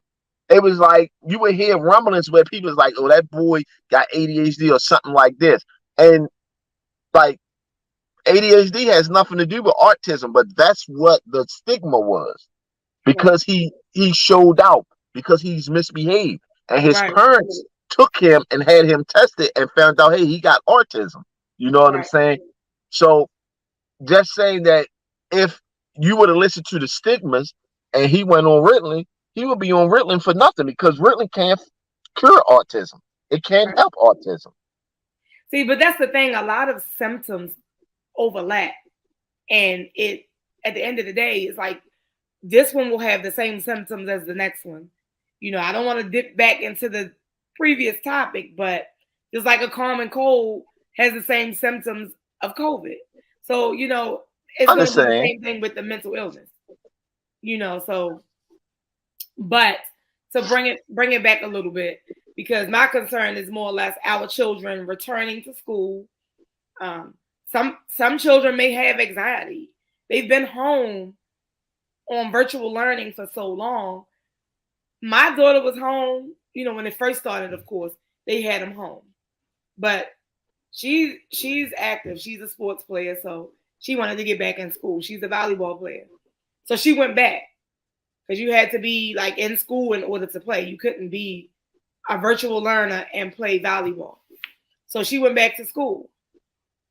it was like you would hear rumblings where people was like, "Oh, that boy got ADHD or something like this," and like ADHD has nothing to do with autism, but that's what the stigma was, because he showed out, because he's misbehaved, and his parents took him and had him tested and found out, hey, he got autism. You know what I'm saying? So just saying that if you would have listened to the stigmas and he went on Ritalin, he would be on Ritalin for nothing, because Ritalin can't cure autism. It can't help autism. See, but that's the thing. A lot of symptoms overlap, and it at the end of the day, it's like this one will have the same symptoms as the next one. You know, I don't want to dip back into the previous topic, but just like a common cold has the same symptoms of COVID. So, you know, it's going to be the same thing with the mental illness. You know, so, but to bring it back a little bit, because my concern is more or less our children returning to school. Some children may have anxiety. They've been home on virtual learning for so long. My daughter was home, you know, when it first started, of course, they had them home. But she's active. She's a sports player, so she wanted to get back in school. She's a volleyball player. So she went back, because you had to be like in school in order to play. You couldn't be a virtual learner and play volleyball. So she went back to school.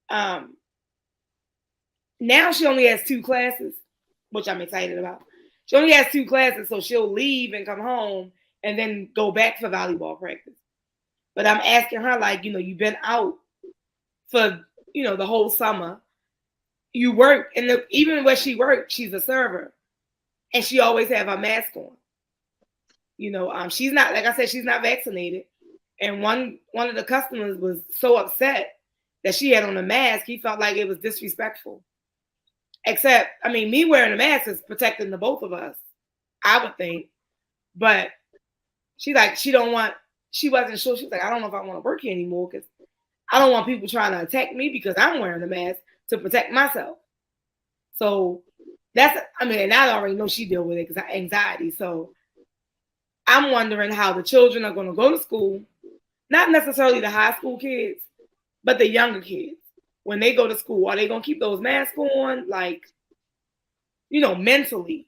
Now she only has 2 classes, which I'm excited about. She only has 2 classes, so she'll leave and come home and then go back for volleyball practice. But I'm asking her, like, you know, you've been out for, you know, the whole summer. You work, and even where she works, she's a server, and she always have her mask on. You know, she's not, like I said, she's not vaccinated. And one of the customers was so upset that she had on a mask, he felt like it was disrespectful. Except, I mean, me wearing a mask is protecting the both of us, I would think. But she wasn't sure. She was like, I don't know if I want to work here anymore, because I don't want people trying to attack me because I'm wearing a mask to protect myself. So and I already know she deals with it because anxiety. So I'm wondering how the children are going to go to school, not necessarily the high school kids, but the younger kids. When they go to school, are they going to keep those masks on? Like, you know, mentally.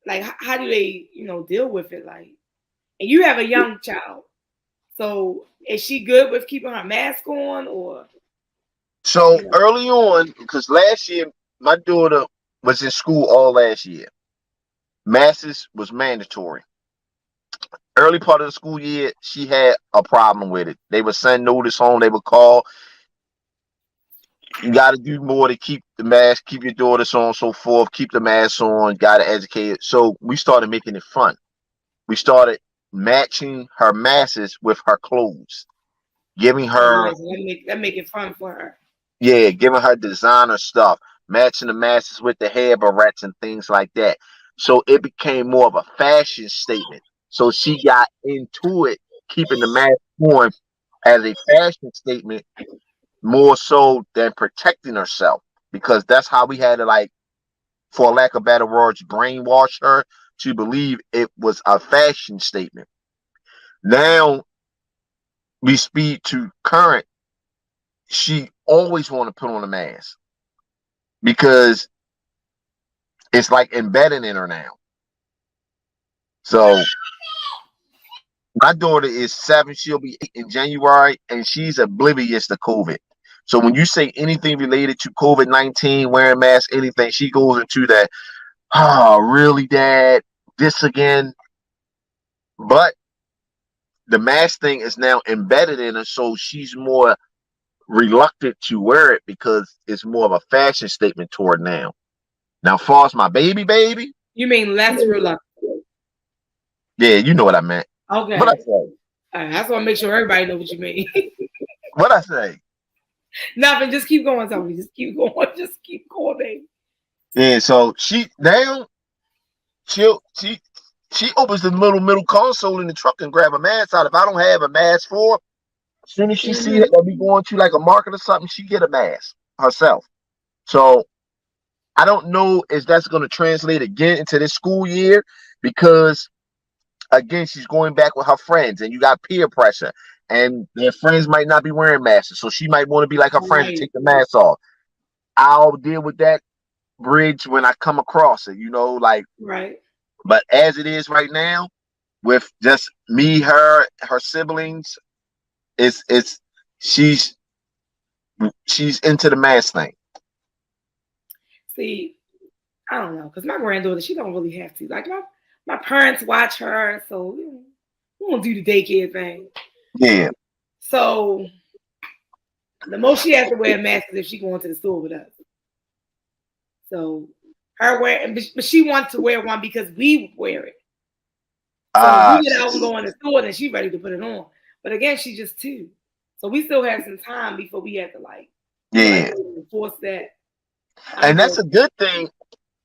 Like, how do they, you know, deal with it? Like, and you have a young child. So is she good with keeping her mask on, or? So early on, because last year, my daughter was in school all last year. Masks was mandatory. Early part of the school year, she had a problem with it. They would send notice home. They would call. You got to do more to keep the mask, keep your daughter so on and so forth, keep the mask on, got to educate it. So we started making it fun. We started matching her masses with her clothes, giving her, that make it fun for her. yeah, giving her designer stuff, matching the masses with the hair barrettes and things like that. So it became more of a fashion statement. So she got into it, keeping the mask on as a fashion statement more so than protecting herself, because that's how we had to, like, for lack of better words, brainwash her to believe it was a fashion statement. Now we speed to current. She always want to put on a mask because it's like embedded in her now. So my daughter is 7, she'll be 8 in January, and she's oblivious to COVID. So when you say anything related to COVID-19, wearing masks, anything, she goes into that, oh, really, Dad? This again? But the mask thing is now embedded in her, so she's more reluctant to wear it because it's more of a fashion statement toward now. Now, far as my baby. You mean less reluctant? Yeah, you know what I meant. Okay. What I say? I just want to make sure everybody knows what you mean. What I say? Nothing. Just keep going, Tony. Just keep going. Just keep going, baby. Yeah. So she now she opens the middle console in the truck and grab a mask out. If I don't have a mask for her, as soon as she see it, that we going to like a market or something, she get a mask herself. So I don't know if that's going to translate again into this school year, because again, she's going back with her friends, and you got peer pressure, and their friends might not be wearing masks, so she might want to be like her friends and take the mask off. I'll deal with that bridge when I come across it, like, right. But as it is right now, with just me, her siblings, she's into the mask thing. See, I don't know, because my granddaughter, she don't really have to. Like my parents watch her, so we don't do the daycare thing. Yeah. So the most she has to wear a mask is if she going to the store with us. So but she wants to wear one because we wear it. So we get out and go in the store, and she's ready to put it on. But again, she's just 2, so we still have some time before we have to force that. And that's a good thing.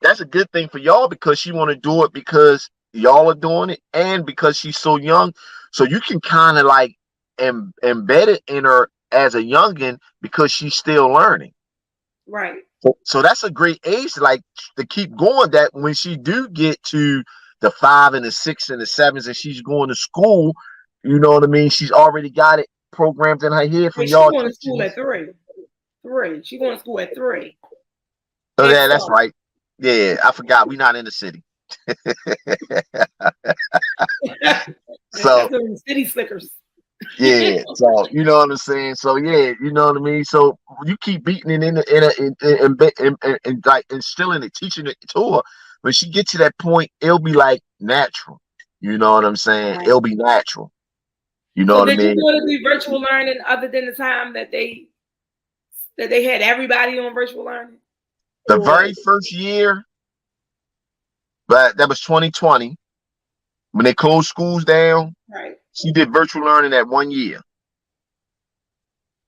That's a good thing for y'all, because she want to do it because y'all are doing it, and because she's so young. So you can kind of like embed it in her as a youngin, because she's still learning. Right. So that's a great age to keep going, that when she do get to the 5 and the 6 and the 7s and she's going to school, you know what I mean? She's already got it programmed in her head from y'all. She's going to school at 3. She's going to school at 3. So yeah, that's right. Yeah, I forgot. We're not in the city. So city slickers. Yeah, so you know what I'm saying. So yeah, you know what I mean. So you keep beating it in like instilling it, teaching it to her. When she gets to that point, it'll be like natural. You know what I'm saying? Right. It'll be natural. You know what I mean? Did you want to do virtual learning other than the time that they had everybody on virtual learning? The very first year, but that was 2020 when they closed schools down. Right. She did virtual learning that 1 year.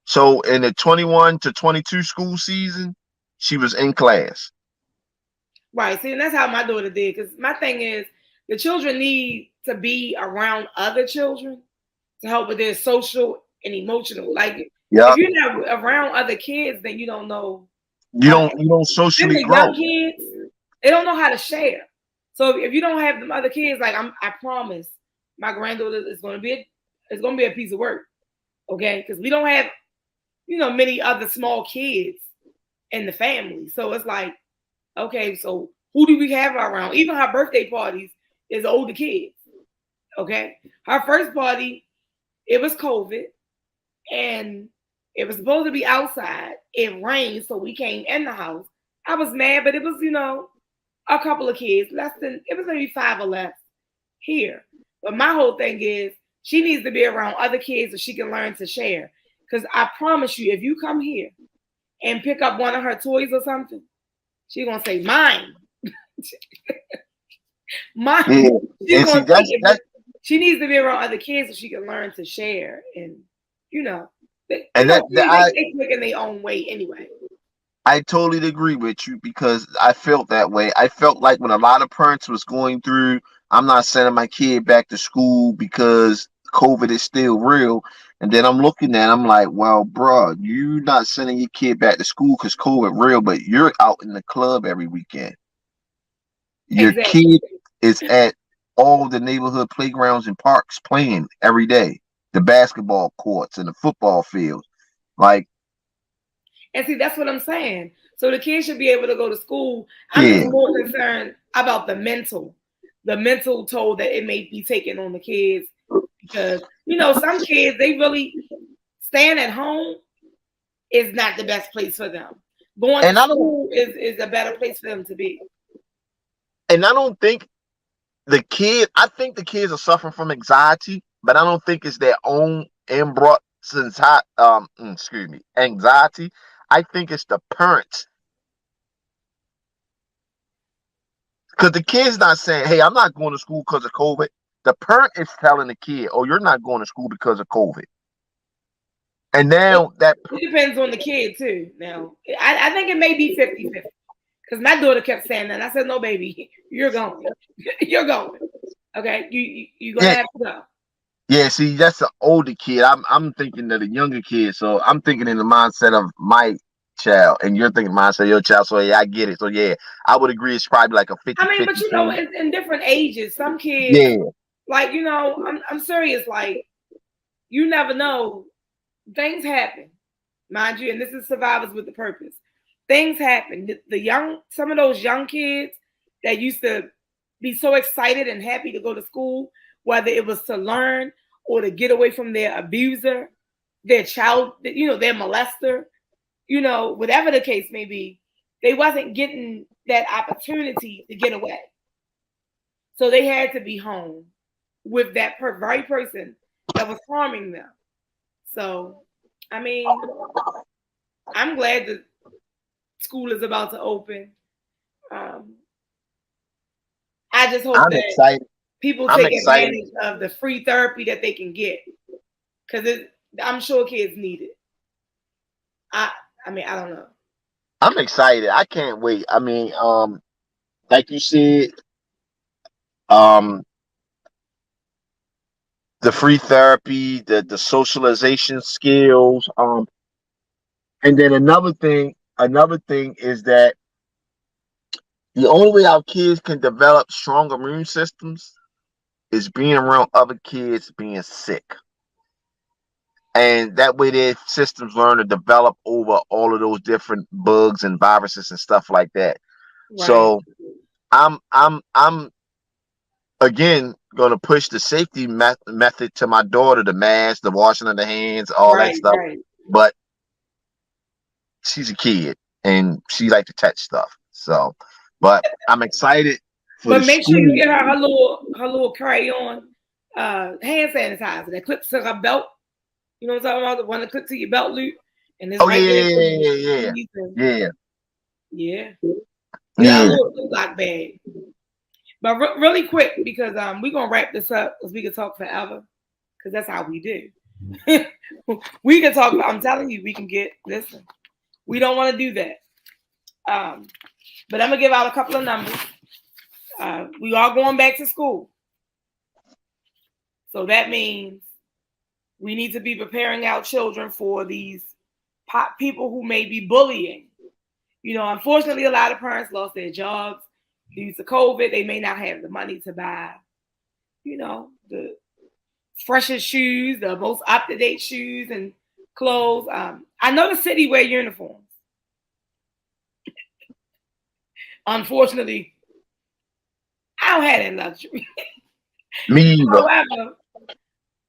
So in the 21 to 22 school season, she was in class. Right. See, and that's how my daughter did. Because my thing is, the children need to be around other children to help with their social and emotional. Like, if you're not around other kids, then you don't know. You don't socially grow. Young kids, they don't know how to share. So if you don't have them other kids, like I promise, my granddaughter is going to be a piece of work, okay? Because we don't have, many other small kids in the family. So it's like, okay, so who do we have around? Even her birthday parties is older kids, okay? Her first party, it was COVID, and it was supposed to be outside. It rained, so we came in the house. I was mad, but it was, a couple of kids, it was maybe 5 or less here. But my whole thing is she needs to be around other kids so she can learn to share. Because I promise you, if you come here and pick up one of her toys or something, she's gonna say mine. Mine. Yeah. She's And see, gonna take it. She needs to be around other kids so she can learn to share, and you know, they quick in their own way anyway. I totally agree with you because I felt that way. I felt like when a lot of parents was going through, I'm not sending my kid back to school because COVID is still real. And then I'm looking at, I'm like, well, bro, you not sending your kid back to school because COVID real, but you're out in the club every weekend. Your kid is at all the neighborhood playgrounds and parks playing every day, the basketball courts and the football fields. Like, and see, that's what I'm saying. So the kids should be able to go to school. I'm just more concerned about the mental toll that it may be taking on the kids. Because, you know, some kids, they really staying at home is not the best place for them. Going to school is a better place for them to be. And I don't think I think the kids are suffering from anxiety, but I don't think it's their own inbrought anxiety. I think it's the parents. Because the kid's not saying, hey, I'm not going to school because of COVID. The parent is telling the kid, oh, you're not going to school because of COVID. And now it depends on the kid too. Now, I think it may be 50-50. Because my daughter kept saying that. And I said, no, baby, you're going. You're going. Okay? You're going to have to go. Yeah, see, that's an older kid. I'm thinking of the younger kid. So I'm thinking in the mindset of my child. And you're thinking mindset of your child. So, yeah, I get it. So, yeah, I would agree it's probably like a 50-50. I mean, but, you know, in different ages, some kids, like, you know, I'm serious. Like, you never know. Things happen, mind you. And this is Survivors with a Purpose. Things happen. Some of those young kids that used to be so excited and happy to go to school, whether it was to learn or to get away from their abuser, their child, you know, their molester, you know, whatever the case may be, they wasn't getting that opportunity to get away. So they had to be home with that very person that was harming them. So, I mean, I'm glad that school is about to open. I just hope that people take advantage of the free therapy that they can get, because I'm sure kids need it. I mean, I don't know. I'm excited. I can't wait. I mean, like you said, the free therapy, the socialization skills, and then another thing is that the only way our kids can develop strong immune systems is being around other kids being sick. And that way their systems learn to develop over all of those different bugs and viruses and stuff like that. Right. So I'm again going to push the safety method to my daughter, the mask, the washing of the hands, all that stuff. Right. But she's a kid and she likes to touch stuff. So, but I'm excited. But make sure you get her little crayon hand sanitizer that clips to her belt. You know what I'm talking about? The one that clips to your belt loop. And it's Yeah. A little black bag. But really quick, because we're gonna wrap this up because we can talk forever. Because that's how we do. We can talk. I'm telling you, we can listen. We don't want to do that. But I'm gonna give out a couple of numbers. We are going back to school. So that means we need to be preparing our children for these people who may be bullying. You know, unfortunately, a lot of parents lost their jobs due to COVID. They may not have the money to buy, you know, the freshest shoes, the most up-to-date shoes and clothes. I know the city wear uniforms. Unfortunately, I don't have that luxury. Me either. However,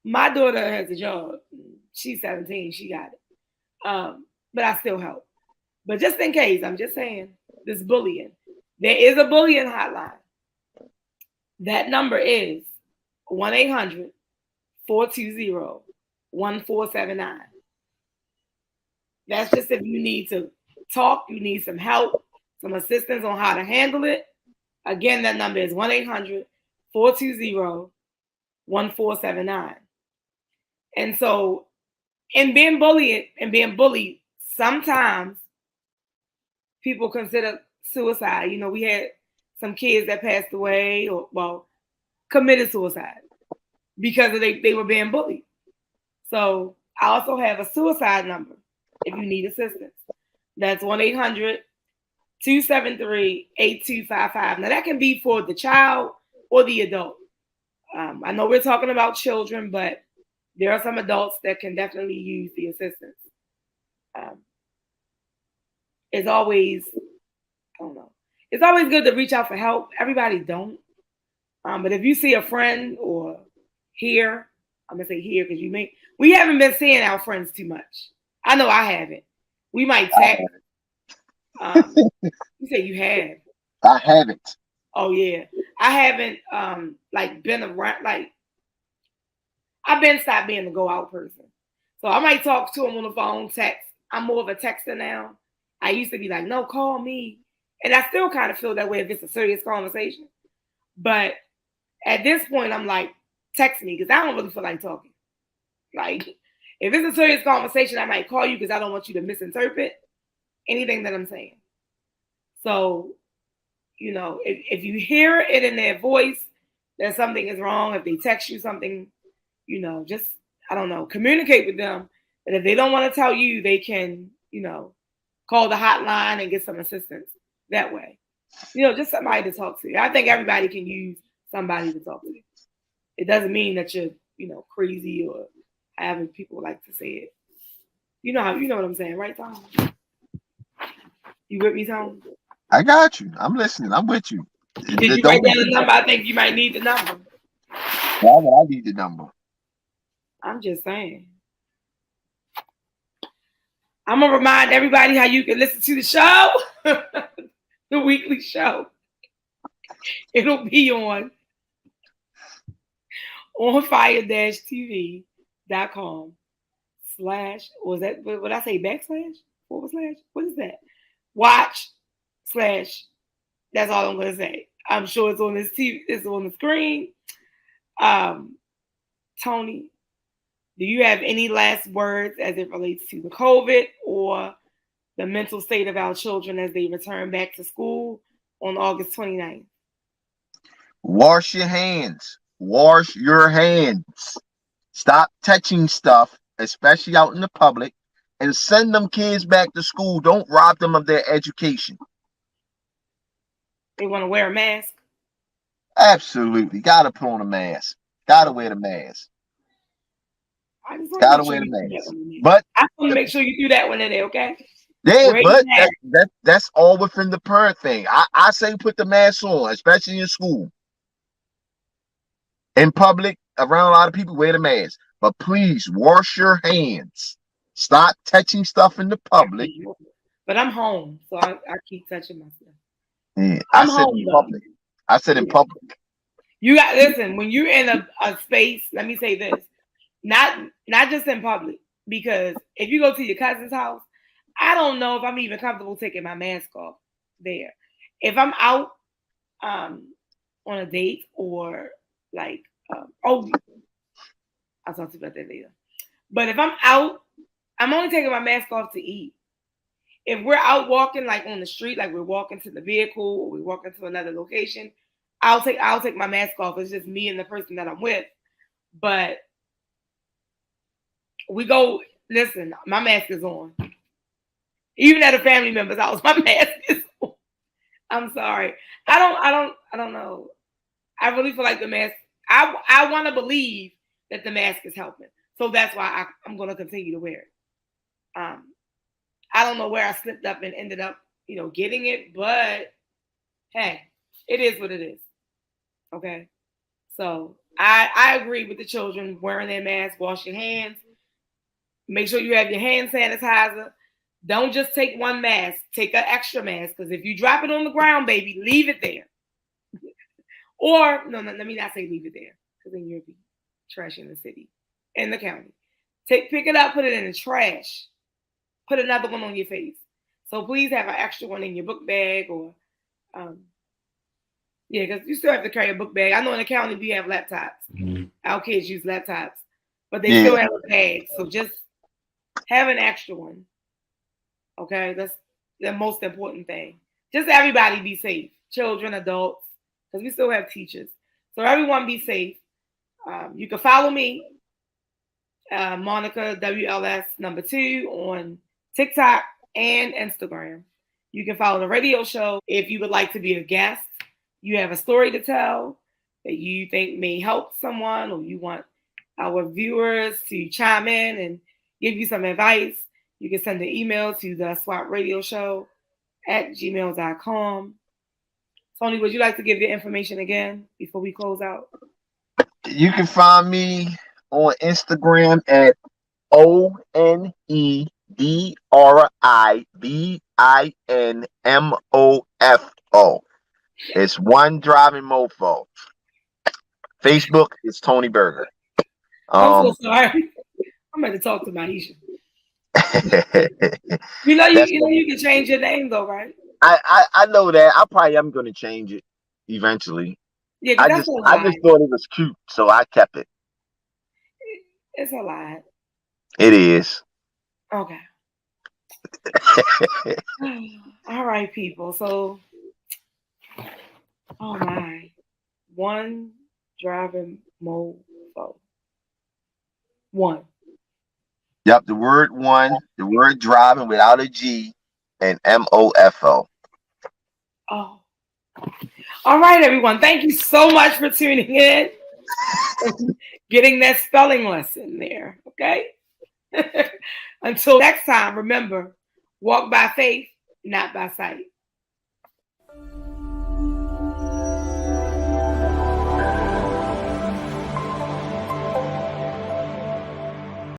my daughter has a job. She's 17. She got it. But I still help. But just in case, I'm just saying, this bullying. There is a bullying hotline. That number is 1-800-420-1479. That's just if you need to talk, you need some help, some assistance on how to handle it, again, that number is 1-800-420-1479. And so in being bullied, sometimes people consider suicide. You know, we had some kids that passed away or, well, committed suicide because they were being bullied. So I also have a suicide number if you need assistance. That's 1-800-273-8255. Now that can be for the child or the adult. I know we're talking about children, but there are some adults that can definitely use the assistance. It's always, I don't know. It's always good to reach out for help. Everybody don't. But if you see a friend or hear, I'm gonna say here because we haven't been seeing our friends too much. I know I haven't. We might text. You say you have. I haven't. Oh yeah, I haven't. Been around. Like I've been stopped being a go out person. So I might talk to him on the phone, text. I'm more of a texter now. I used to be like, no, call me, and I still kind of feel that way if it's a serious conversation. But at this point, I'm like, text me because I don't really feel like talking. Like, if it's a serious conversation, I might call you because I don't want you to misinterpret anything that I'm saying. So, you know, if you hear it in their voice that something is wrong, if they text you something, you know, just, I don't know, communicate with them. And if they don't want to tell you, they can, you know, call the hotline and get some assistance that way. You know, just somebody to talk to. I think everybody can use somebody to talk to. It doesn't mean that you're, you know, crazy or having people like to say it. You know what I'm saying, right, Tom? You with me, Tom? I got you. I'm listening. I'm with you. Did you write down the number? I think you might need the number. Why would I need the number? I'm just saying. I'm going to remind everybody how you can listen to the show, the weekly show. It'll be on fire-tv.com/ was that what I say backslash? What is that? Watch / that's all I'm gonna say. I'm sure it's on this TV, it's on the screen. Tony, do you have any last words as it relates to the COVID or the mental state of our children as they return back to school on August 29th? Wash your hands. Wash your hands. Stop touching stuff, especially out in the public, and send them kids back to school. Don't rob them of their education. They want to wear a mask? Absolutely. Gotta put on a mask. Gotta wear the mask. Gotta wear the mask. But I want to make sure you do that one in there, okay? Yeah, but that's all within the parent thing. I say put the mask on, especially in school. In public, around a lot of people, wear the mask. But please wash your hands. Stop touching stuff in the public. But I'm home, so I keep touching myself. Yeah, I said in public. I said in public. You got listen, when you're in a space, let me say this. Not just in public, because if you go to your cousin's house, I don't know if I'm even comfortable taking my mask off there. If I'm out on a date or like I'll talk to you about that later. But if I'm out, I'm only taking my mask off to eat. If we're out walking like on the street, like we're walking to the vehicle or we're walking to another location, I'll take my mask off. It's just me and the person that I'm with. But we go, listen, my mask is on. Even at a family member's house, my mask is on. I'm sorry. I don't know. I really feel like the mask, I want to believe that the mask is helping. So that's why I'm going to continue to wear it. I don't know where I slipped up and ended up, getting it, but hey, it is what it is. Okay. So I agree with the children wearing their masks, wash your hands, make sure you have your hand sanitizer. Don't just take one mask, take an extra mask, because if you drop it on the ground, baby, leave it there. Or, no, let me not say leave it there, because then you'll be trashing the city and the county. Pick it up, put it in the trash. Put another one on your face. So please have an extra one in your book bag, or yeah, because you still have to carry a book bag. I know in the county we have laptops. Mm-hmm. Our kids use laptops, but they still have a bag. So just have an extra one. Okay, that's the most important thing. Just everybody be safe, children, adults, because we still have teachers. So everyone be safe. You can follow me, Monica WLS #2 on TikTok and Instagram. You can follow the radio show if you would like to be a guest. You have a story to tell that you think may help someone, or you want our viewers to chime in and give you some advice. You can send an email to the SWATradioshow@gmail.com. Tony, would you like to give your information again before we close out? You can find me on Instagram at ONEDRIVINMOFO. It's One Driving Mofo. Facebook is Tony Berger. I'm so sorry. I'm going to talk to Maisha. you know you can change your name though, right? I know that. I probably am going to change it eventually. Yeah, I just thought it was cute, so I kept it. It's a lot. It is. Okay. All right, people. So, oh my, One Driving Mofo. One. Yep, the word one, the word driving without a G, and MOFO. Oh. All right, everyone. Thank you so much for tuning in. Getting that spelling lesson there. Okay. Until next time, remember, walk by faith, not by sight.